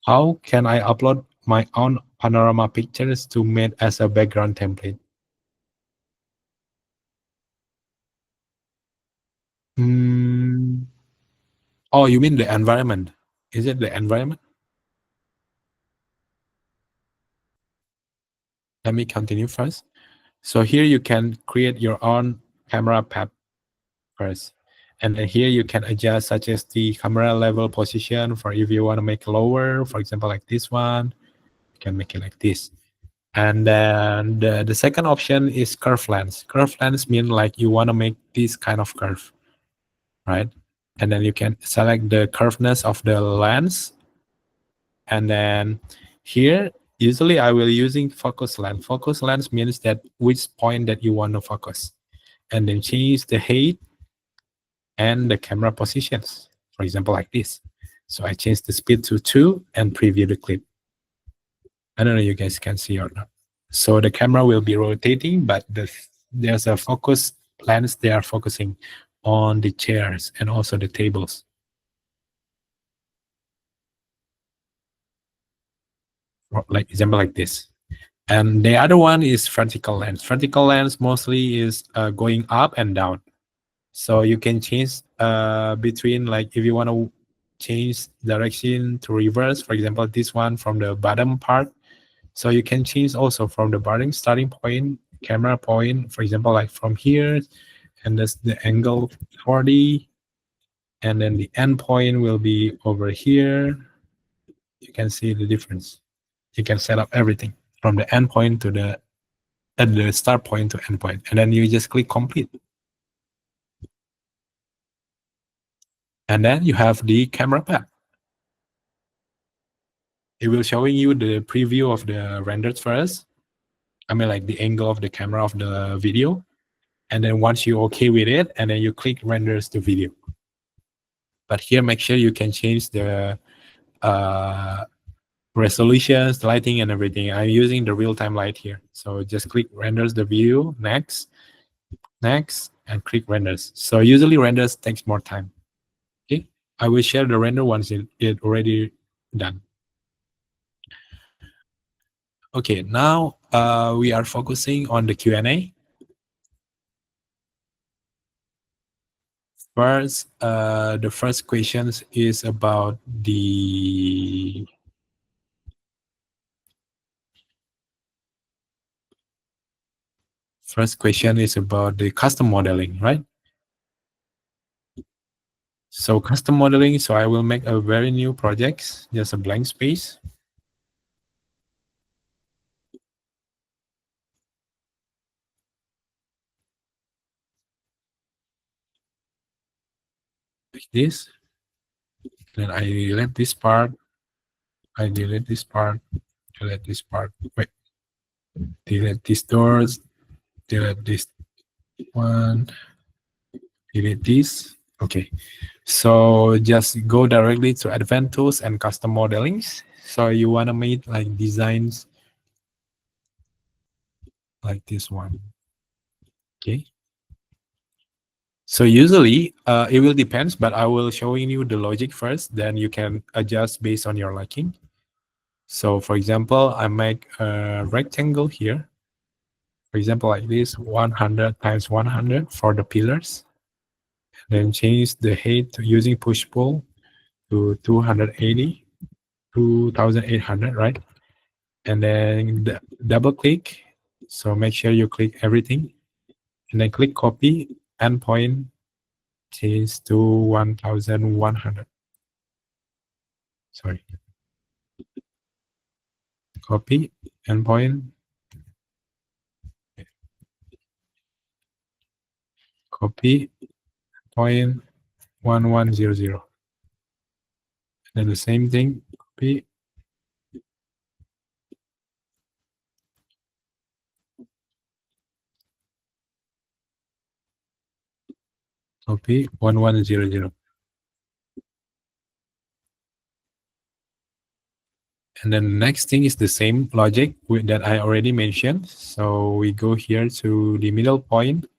How can I upload my own panorama pictures to make as a background template? Oh, you mean the environment? Is it the environment? Let me continue first. So here you can create your own camera path first. And then here you can adjust such as the camera level position for if you want to make lower, for example, like this one, you can make it like this. And then the second option is curve lens. Curve lens mean like you want to make this kind of curve, right? And then you can select the curveness of the lens. And then here, usually I will using focus lens. Focus lens means that which point that you want to focus. And then change the height and the camera positions, for example, like this. So I change the speed to 2 and preview the clip. I don't know if you guys can see or not. So the camera will be rotating, but there's a focus lens. They are focusing on the chairs and also the tables. Like example like this. And the other one is vertical lens. Vertical lens mostly is going up and down. So you can change between, like, if you want to change direction to reverse, for example, this one from the bottom part. So you can change also from the bottom starting point, camera point, for example, like from here, and that's the angle 40. And then the end point will be over here. You can see the difference. You can set up everything from the end point to the start point to end point, and then you just click complete. And then you have the camera path. It will showing you the preview of the renders first. I mean, like the angle of the camera of the video. And then once you're okay with it, and then you click renders to video. But here, make sure you can change the resolutions, lighting, and everything. I'm using the real-time light here. So just click renders the view, next, and click renders. So usually renders takes more time. Okay, I will share the render once it already done. Okay, now we are focusing on the Q&A. First, the first question is about the custom modeling, right? So custom modeling, so I will make a very new project, just a blank space. Like this. Then I delete this part. I delete this part. Delete this part. Wait. Delete these doors. Delete this one. Delete this. Okay. So just go directly to Advanced Tools and Custom Modeling. So you want to make like designs like this one. Okay. So usually it will depends, but I will showing you the logic first, then you can adjust based on your liking. So for example, I make a rectangle here. For example, like this, 100 times 100 for the pillars. Then change the height to using push-pull to 280, 2800, right? And then double click. So make sure you click everything. And then click copy, endpoint, change to 1100. Sorry. Copy, endpoint, copy, point 1100. Then the same thing, copy 1100. And then the next thing is the same logic that I already mentioned. So we go here to the middle point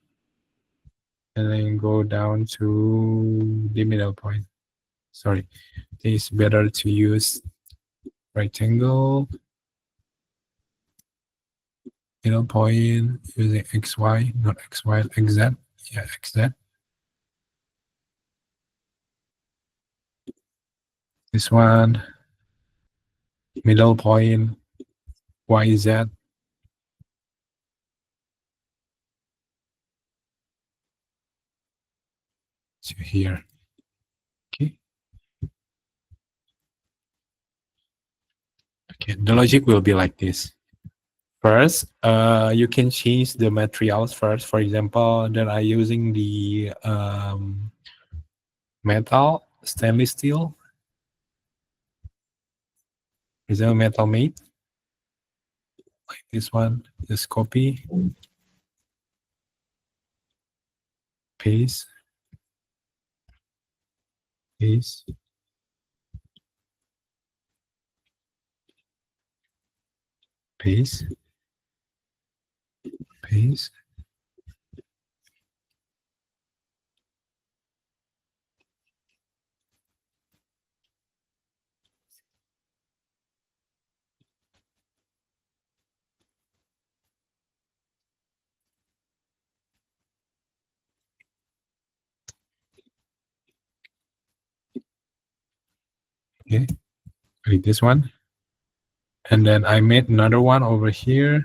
and then go down to the middle point. Sorry, it's better to use rectangle, middle point using XY, not XY, XZ. Yeah, XZ. This one, middle point, YZ. To here. Okay. Okay, the logic will be like this. First, you can change the materials first. For example, that I using the metal, stainless steel. Is a metal made like this one? Just copy, paste, paste, paste, paste. Okay, click this one. And then I made another one over here.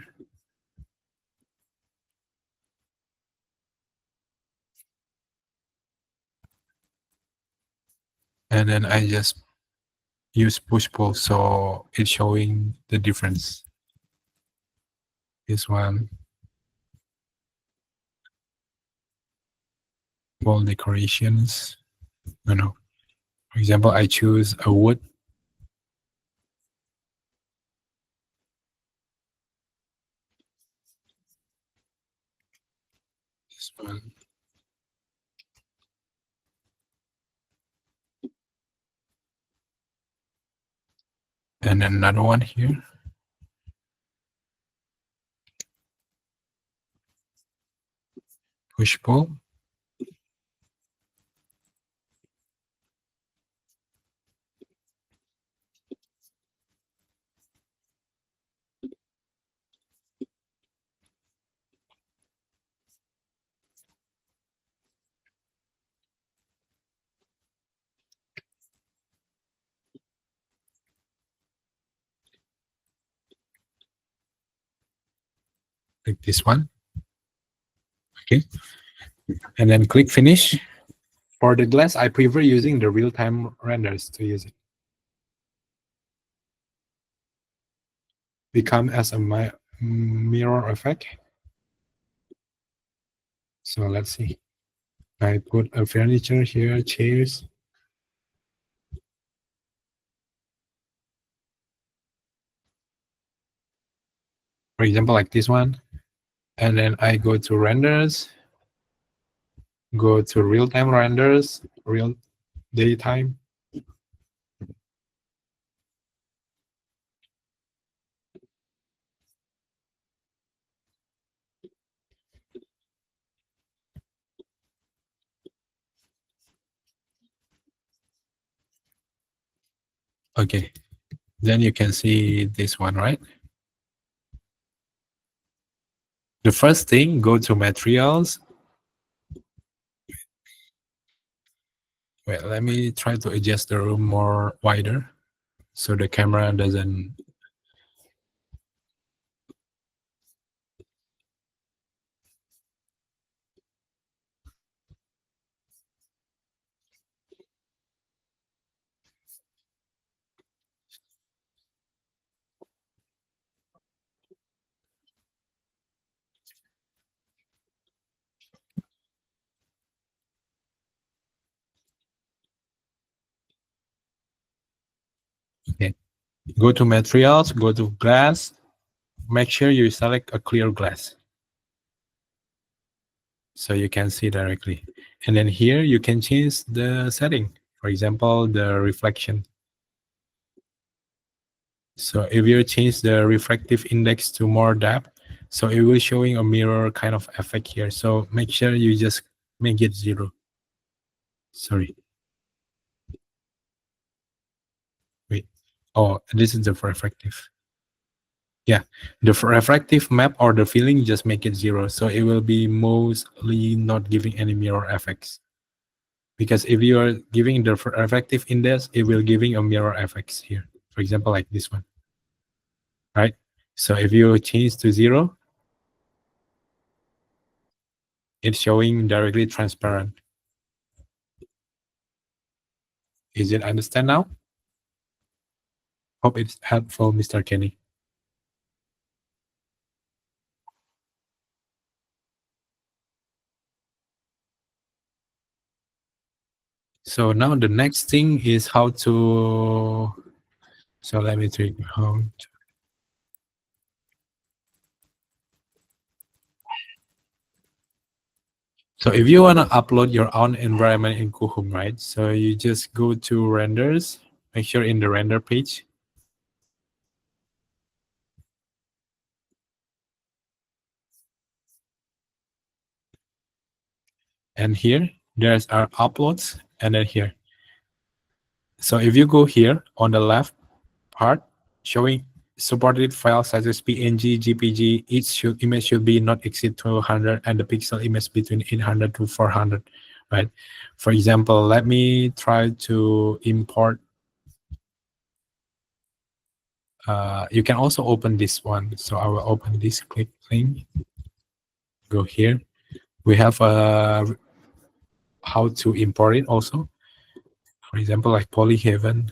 And then I just use push pull, so it's showing the difference. This one, wall decorations. No. For example, I choose a wood. This one. And then another one here. Push pull. Like this one. Okay. And then click finish. For the glass, I prefer using the real-time renders to use it. Become as a mirror effect. So let's see. I put a furniture here, chairs. For example, like this one. And then I go to renders, go to real-time renders, real daytime. Okay, then you can see this one, right? The first thing, go to materials. Wait, let me try to adjust the room more wider so the camera doesn't. Okay, go to materials, go to glass. Make sure you select a clear glass so you can see directly. And then here you can change the setting. For example, the reflection. So if you change the refractive index to more depth, so it will showing a mirror kind of effect here. So make sure you just make it 0. Sorry. Wait. Oh, this is the refractive. Yeah, the refractive map or the filling, just make it 0. So it will be mostly not giving any mirror effects. Because if you are giving the refractive index, it will giving a mirror effects here. For example, like this one, right? So if you change to 0, it's showing directly transparent. Is it understand now? Hope it's helpful, Mr. Kenny. So now the next thing is how to. So let me take how. So if you want to upload your own environment in Coohom, right? So you just go to renders, make sure in the render page. And here, there's our uploads, and then here. So if you go here on the left part, showing supported file sizes PNG, GPG, each image should be not exceed 200 and the pixel image between 800 to 400, right? For example, let me try to import You can also open this one. So I will open this click thing. Go here. We have how to import it also. For example, like Polyhaven.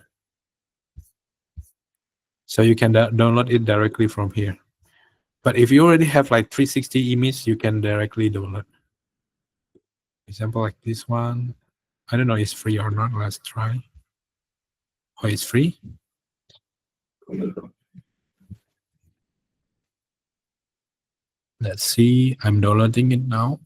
So you can download it directly from here. But if you already have like 360 image, you can directly download. For example, like this one. I don't know it's free or not. Let's try. Oh, it's free. Let's see. I'm downloading it now.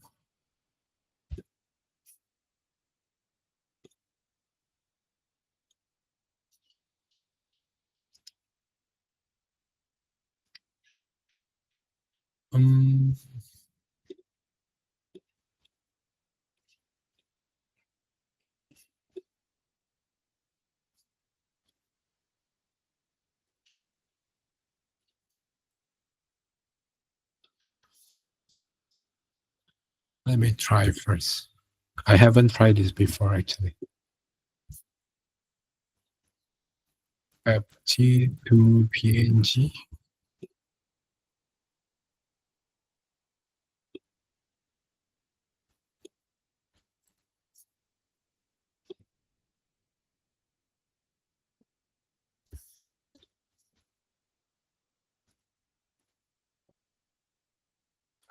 Um, Let me try first. I haven't tried this before actually. FT to PNG.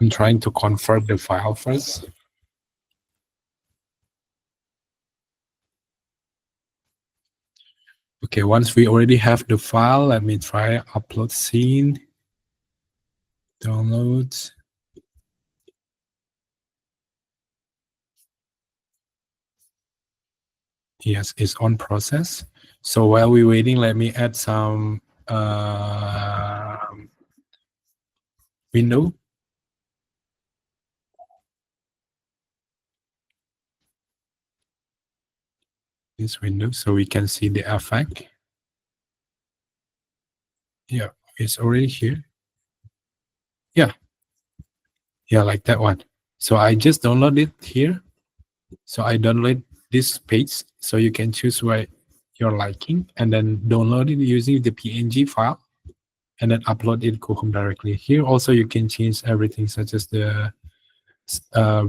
I'm trying to convert the file first. Okay, once we already have the file, let me try upload scene, downloads. Yes, it's on process. So while we're waiting, let me add some window. This window so we can see the effect. Yeah, it's already here. Yeah, like that one. So I just download it here. So I download this page so you can choose what you're liking and then download it using the PNG file and then upload it Coohom directly. Here also you can change everything such as the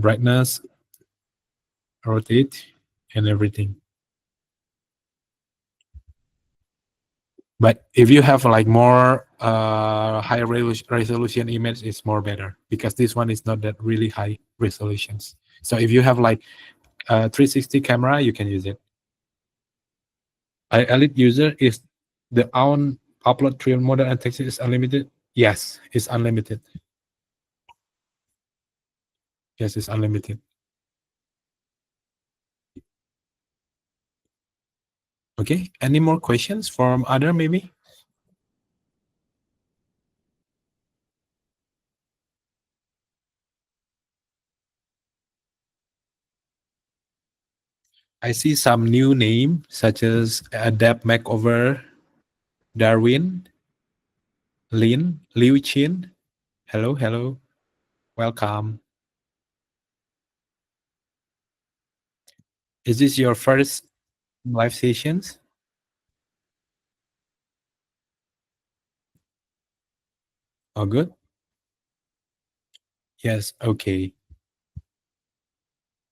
brightness, rotate, and everything. But if you have like more high resolution image, it's more better because this one is not that really high resolutions. So if you have like 360 camera, you can use it. Elite user is the own upload trail model and text is unlimited. Yes, it's unlimited. Yes, it's unlimited. Okay. Any more questions from other maybe? I see some new name such as Adapt Makeover, Darwin, Lin, Liu Chin. Hello, hello. Welcome. Is this your first live sessions? Oh, good. Yes. Okay.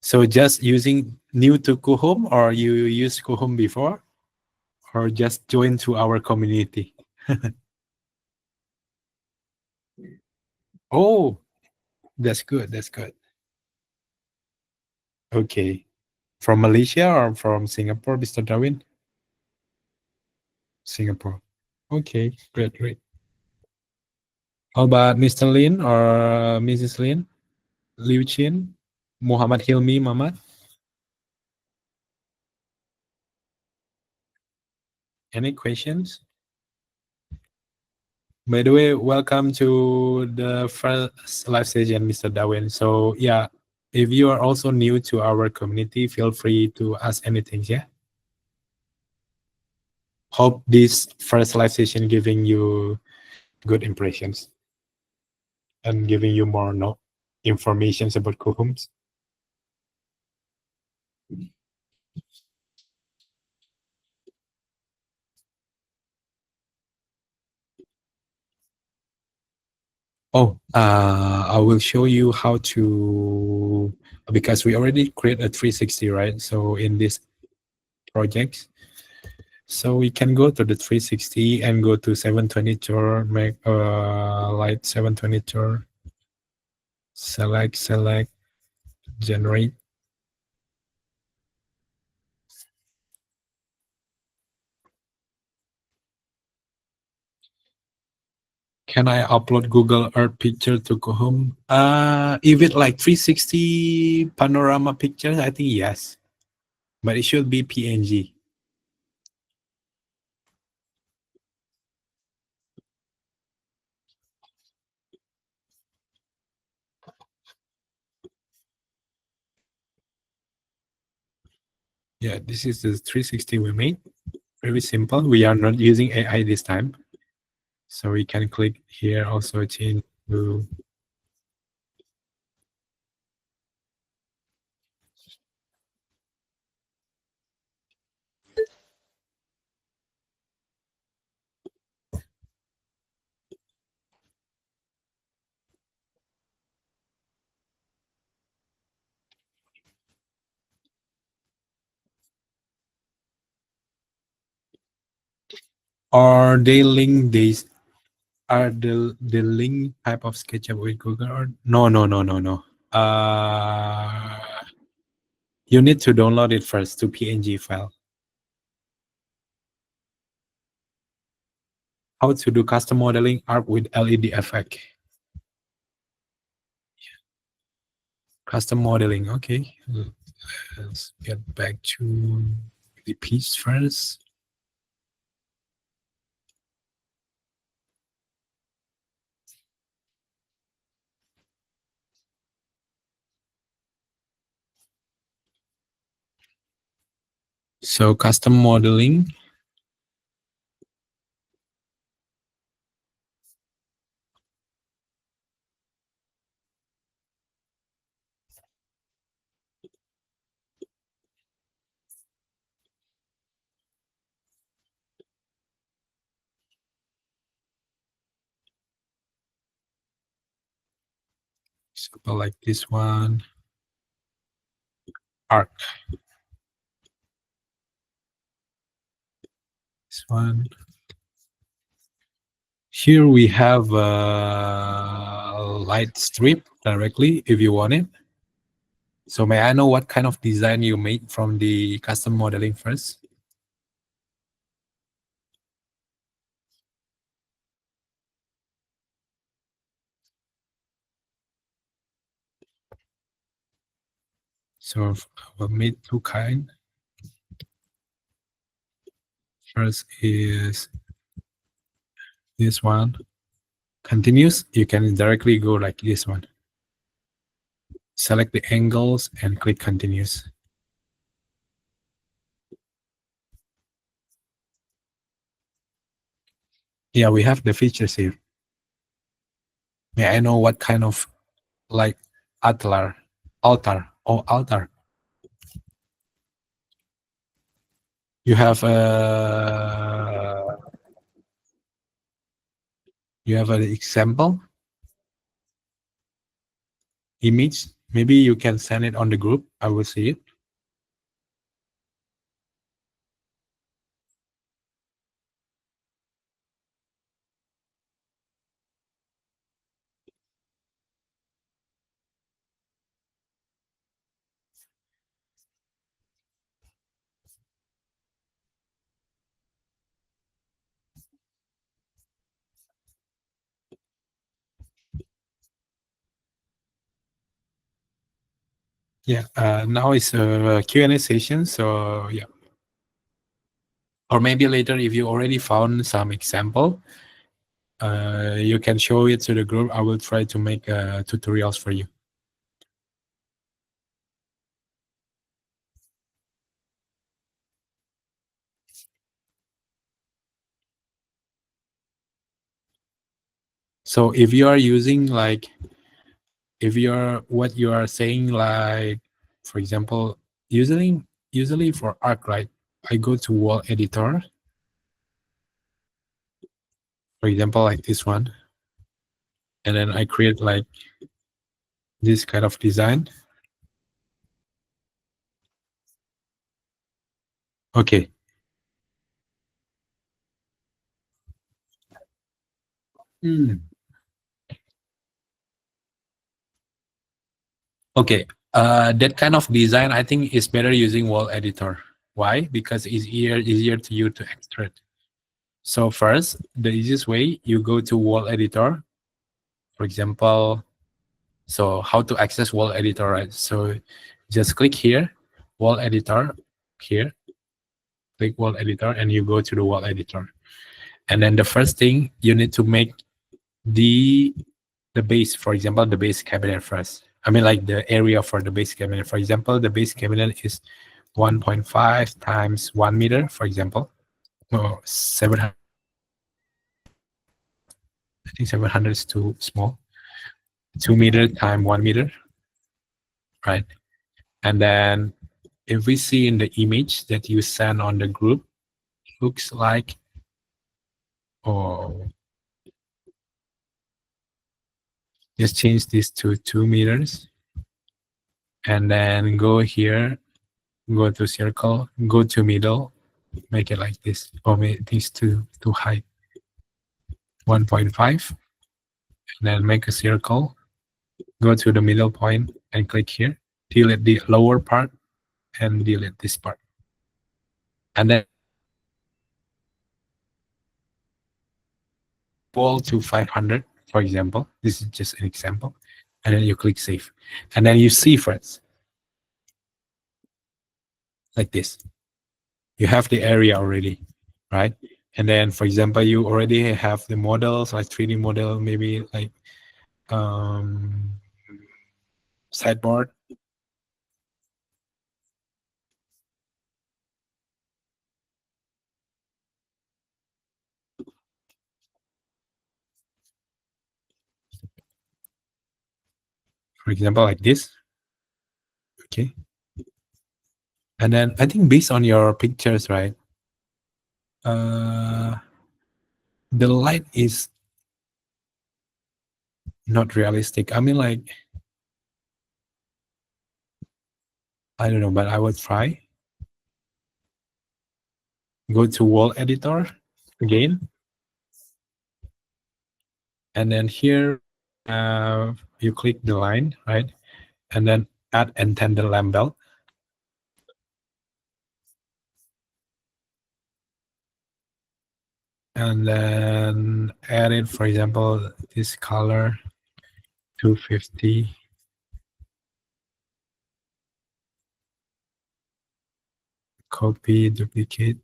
So just using new to Coohom or you used Coohom before or just join to our community? Oh, that's good. That's good. Okay. From Malaysia or from Singapore, Mr. Darwin? Singapore. Okay, great, great. How about Mr. Lin or Mrs. Lin? Liu Chin? Muhammad Hilmi Mamat? Any questions? By the way, welcome to the first live session, Mr. Darwin. So yeah, if you are also new to our community, feel free to ask anything, yeah? Hope this first live session giving you good impressions and giving you more information about Coohams. Oh, I will show you how to, because we already create a 360, right? So in this project, so we can go to the 360 and go to 720 make light 720, select, generate. Can I upload Google Earth picture to Coohom? If it like 360 panorama pictures, I think yes, but it should be PNG. Yeah, this is the 360 we made. Very simple. We are not using AI this time. So we can click here, also change to, are they link these, are the link type of SketchUp with Google Earth? No, no, no, no, no. You need to download it first to PNG file. How to do custom modeling art with LED effect. Custom modeling, okay. Let's get back to the piece first. So custom modeling. Example like this one. Arc. This one. Here we have a light strip directly if you want it. So may I know what kind of design you made from the custom modeling first? So I made two kind. First is this one. Continuous, you can directly go like this one. Select the angles and click continuous. Yeah, we have the features here. May I know what kind of like altar? Altar. You have an example image. Maybe you can send it on the group. I will see it. Yeah. Now it's a Q&A session. So yeah. Or maybe later, if you already found some example, you can show it to the group. I will try to make tutorials for you. So if you are using like, if you're what you are saying, like, for example, usually for arc, right? I go to wall editor, for example, like this one. and then I create like this kind of design. Okay. Hmm. Okay. That kind of design, I think, is better using wall editor. Why? Because it's easier to you to extract. So first, the easiest way, you go to wall editor. For example, so how to access wall editor, right? So just click here, wall editor, here, click wall editor, and you go to the wall editor. And then the first thing you need to make the base, for example, the base cabinet first. I mean, like the area for the base cabinet. For example, the base cabinet is 1.5 times 1 meter, for example. Oh, 700. I think 700 is too small. 2 meter times 1 meter, right? And then if we see in the image that you send on the group, looks like, oh, just change this to 2 meters, and then go here, go to circle, go to middle, make it like this, or make these to height 1.5, and then make a circle, go to the middle point and click here, delete the lower part and delete this part, and then wall to 500, for example. This is just an example, and then you click save, and then you see, friends, like this, you have the area already, right? And then, for example, you already have the models, like 3D model, maybe like sideboard. For example, like this. Okay. And then I think based on your pictures, right? The light is not realistic. I mean, like, I don't know, but I will try. Go to wall editor again. And then here, you click the line, right? And then add and the lamp belt. And then add it, for example, this color 250. Copy, duplicate.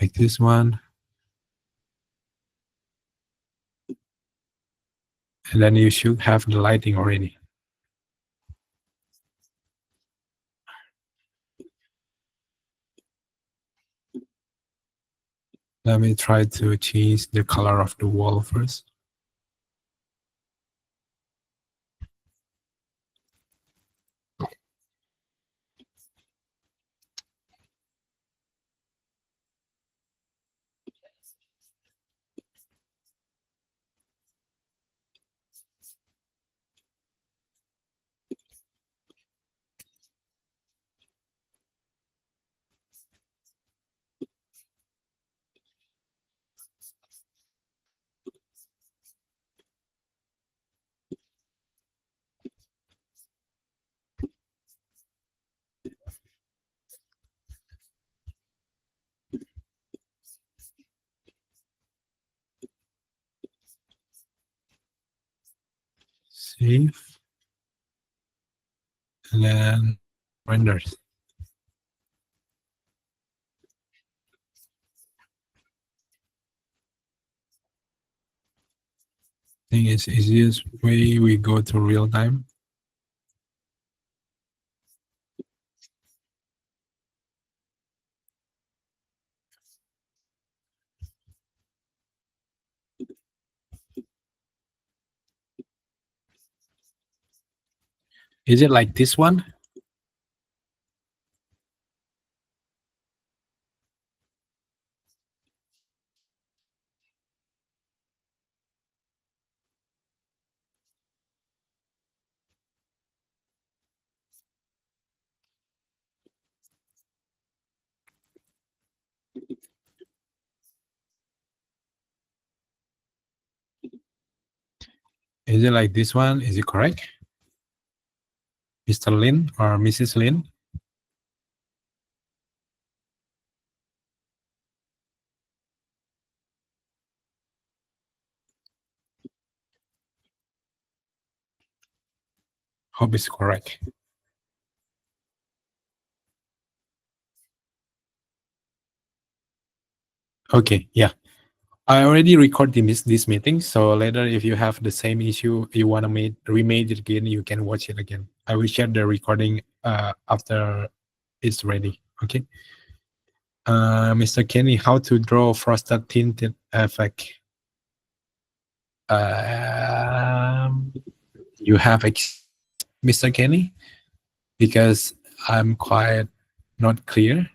Like this one. And then you should have the lighting already. Let me try to change the color of the wall first. Save. And then renders. I think it's easiest way we go to real time. Is it like this one? Is it like this one? Is it correct? Mr. Lin or Mrs. Lin? Hope it's correct. Okay, yeah. I already recorded this meeting, so later if you have the same issue, you want to remake it again, you can watch it again. I will share the recording after it's ready. Okay. Mr. Kenny, how to draw frosted tinted effect? You have Mr. Kenny, because I'm quite not clear.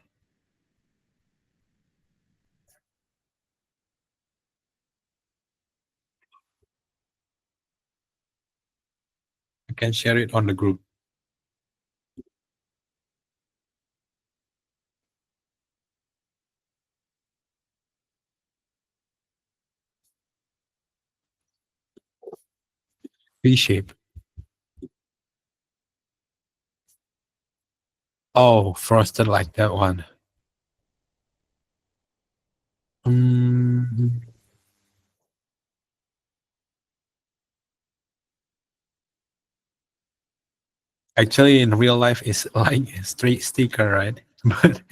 I can share it on the group. V shape. Oh, frosted like that one. Mm, actually, in real life, it's like a straight sticker, right? But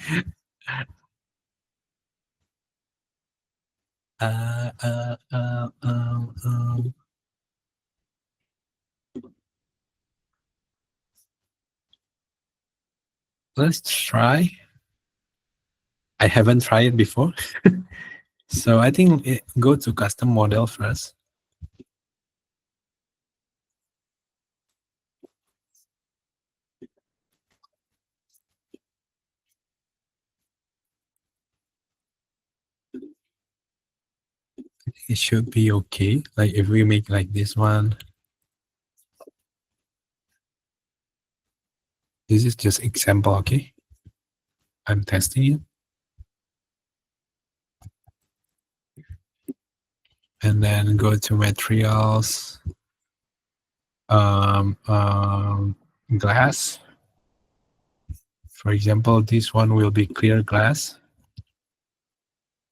uh, uh, uh, um, um, let's try. I haven't tried it before, so I think go to custom model first. It should be okay. Like if we make like this one, this is just example, okay? I'm testing it. And then go to materials, glass. For example, this one will be clear glass.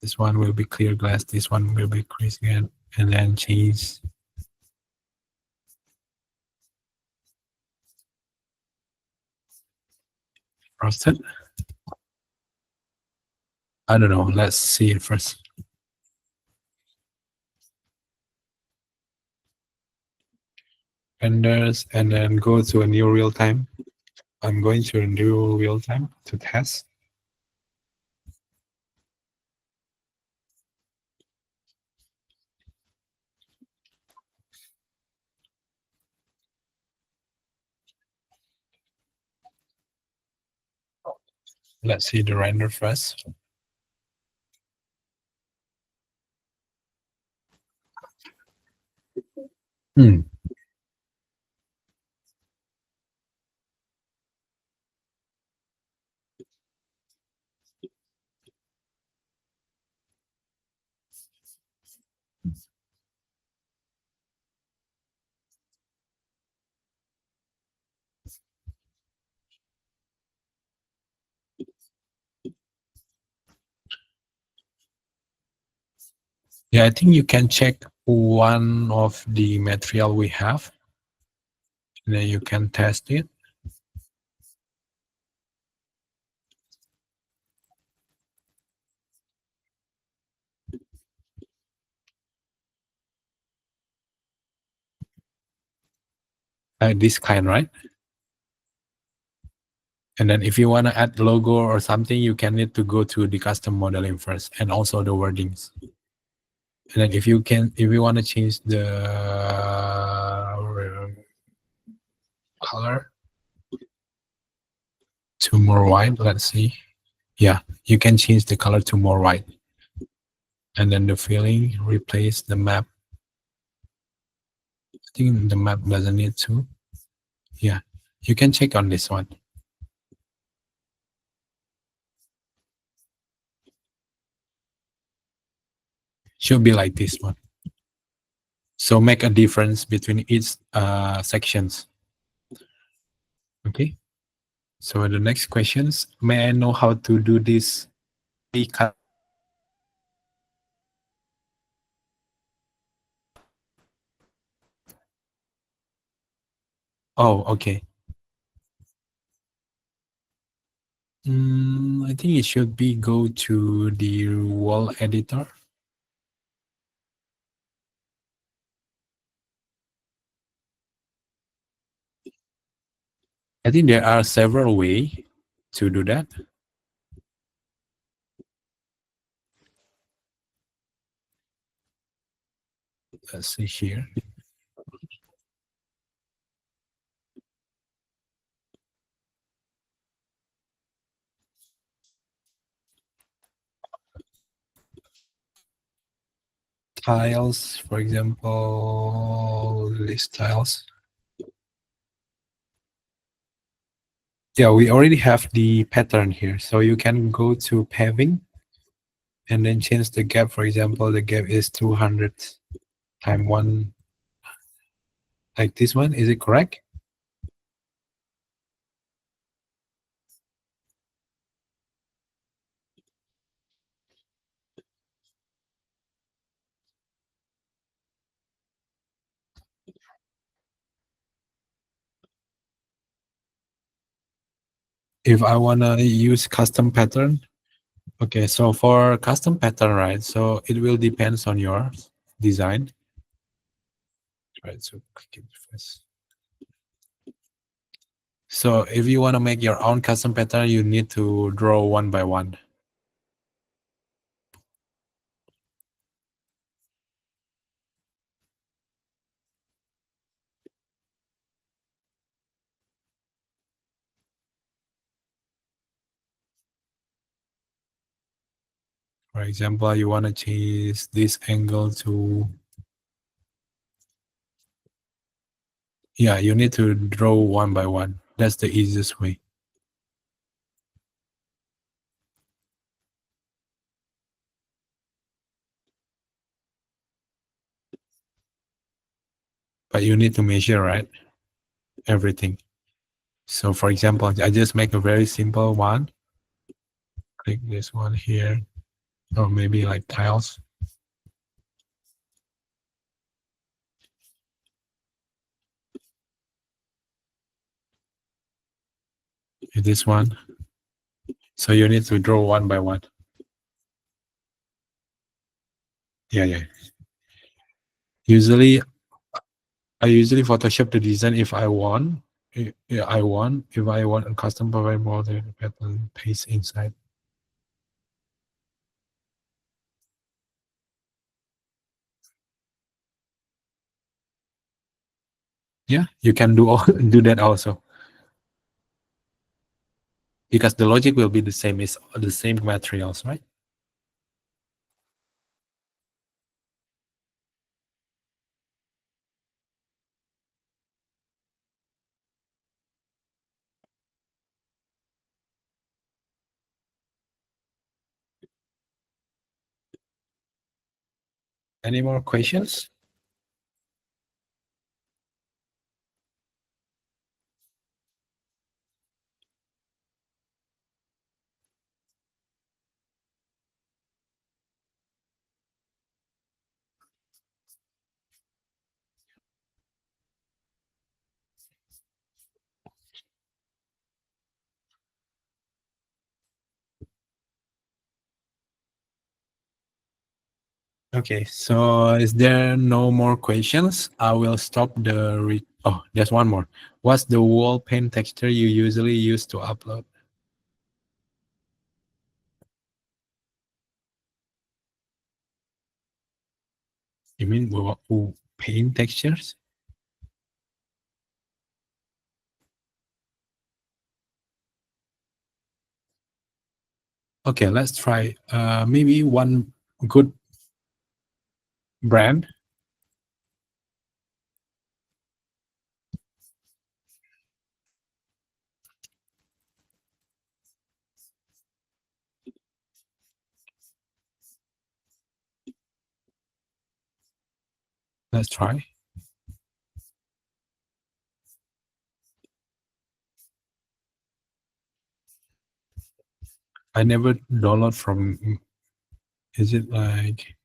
This one will be clear glass. This one will be clear, and then change frosted. I don't know. Let's see it first. Renders, and then go to a new real time. I'm going to a new real time to test. Let's see the render first. Hmm. Yeah, I think you can check one of the material we have, and then you can test it. This kind, right? And then if you want to add logo or something, you can need to go to the custom modeling first, and also the wordings. And then if you want to change the color, to more white. Let's see. Yeah, you can change the color to more white. And then the filling, replace the map. I think the map doesn't need to. Yeah, you can check on this one. Should be like this one. So make a difference between each sections. Okay. So the next questions, may I know how to do this? Oh, okay. I think it should be go to the wall editor. I think there are several ways to do that. Let's see here. Tiles, for example, these tiles. Yeah, we already have the pattern here. So you can go to paving and then change the gap. For example, the gap is 200 times 1, like this one. Is it correct? If I want to use custom pattern, okay, so for custom pattern, right, so it will depends on your design. Right, so click it first. So if you want to make your own custom pattern, you need to draw one by one. For example, you want to change this angle to, yeah, you need to draw one by one. That's the easiest way. But you need to measure, right? Everything. So for example, I just make a very simple one. Click this one here, or maybe like tiles. This one. So you need to draw one by one. Yeah. Usually, I usually Photoshop the design if I want. Yeah, if I want a custom provide more the pattern paste inside. Yeah, you can do all, do that also. Because the logic will be the same, it's the same materials, right? Any more questions? Okay, so is there no more questions? I will stop the oh, there's one more. What's the wall paint texture you usually use to upload? You mean paint textures? Okay, let's try maybe one good brand. Let's try. I never download from. Is it like?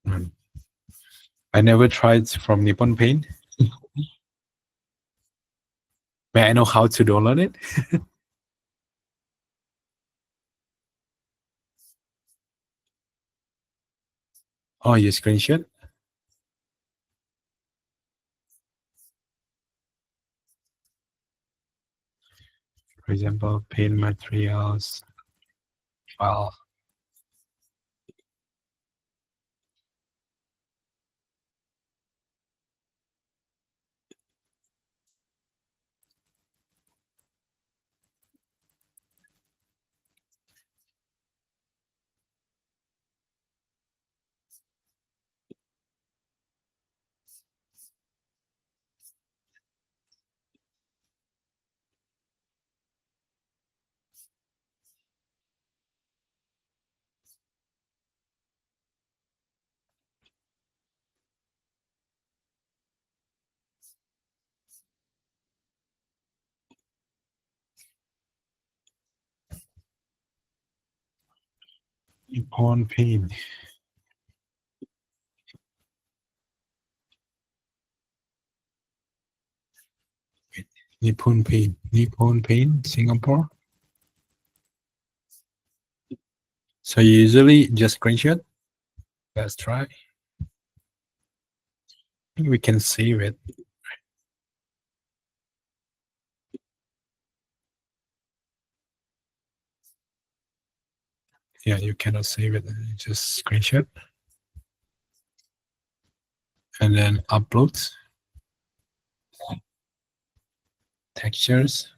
Hmm. I never tried from Nippon Paint. May I know how to download it? Oh, you screenshot. For example, paint materials file. Nippon Paint. Nippon Paint. Nippon Paint, Singapore. So you usually just screenshot. Let's try. I think we can save it. Yeah, you cannot save it. Just screenshot and then upload textures.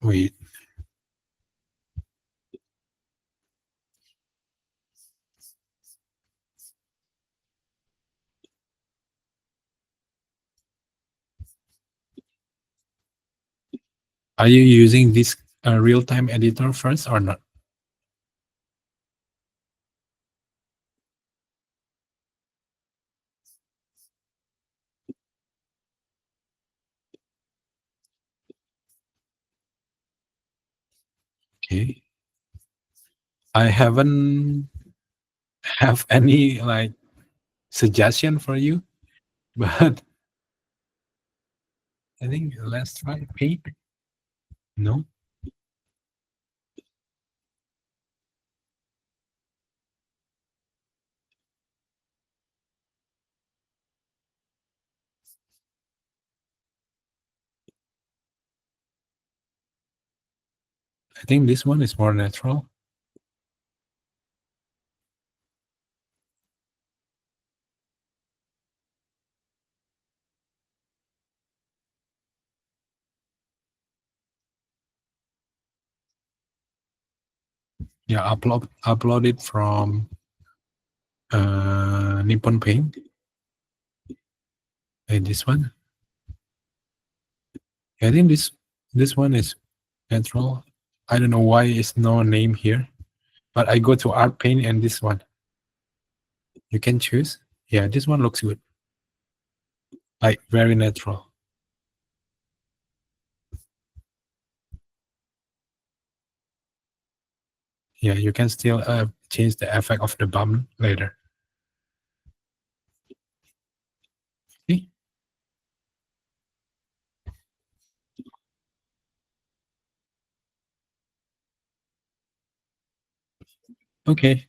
Wait, are you using this real-time editor first or not? Okay. I haven't have any like suggestion for you, but I think let's try paint. No, I think this one is more natural. Yeah, upload it from Nippon Paint. And this one. I think this one is natural. I don't know why it's no name here, but I go to art paint and this one. You can choose. Yeah, this one looks good. Like very natural. Yeah, you can still change the effect of the bump later. See? Okay.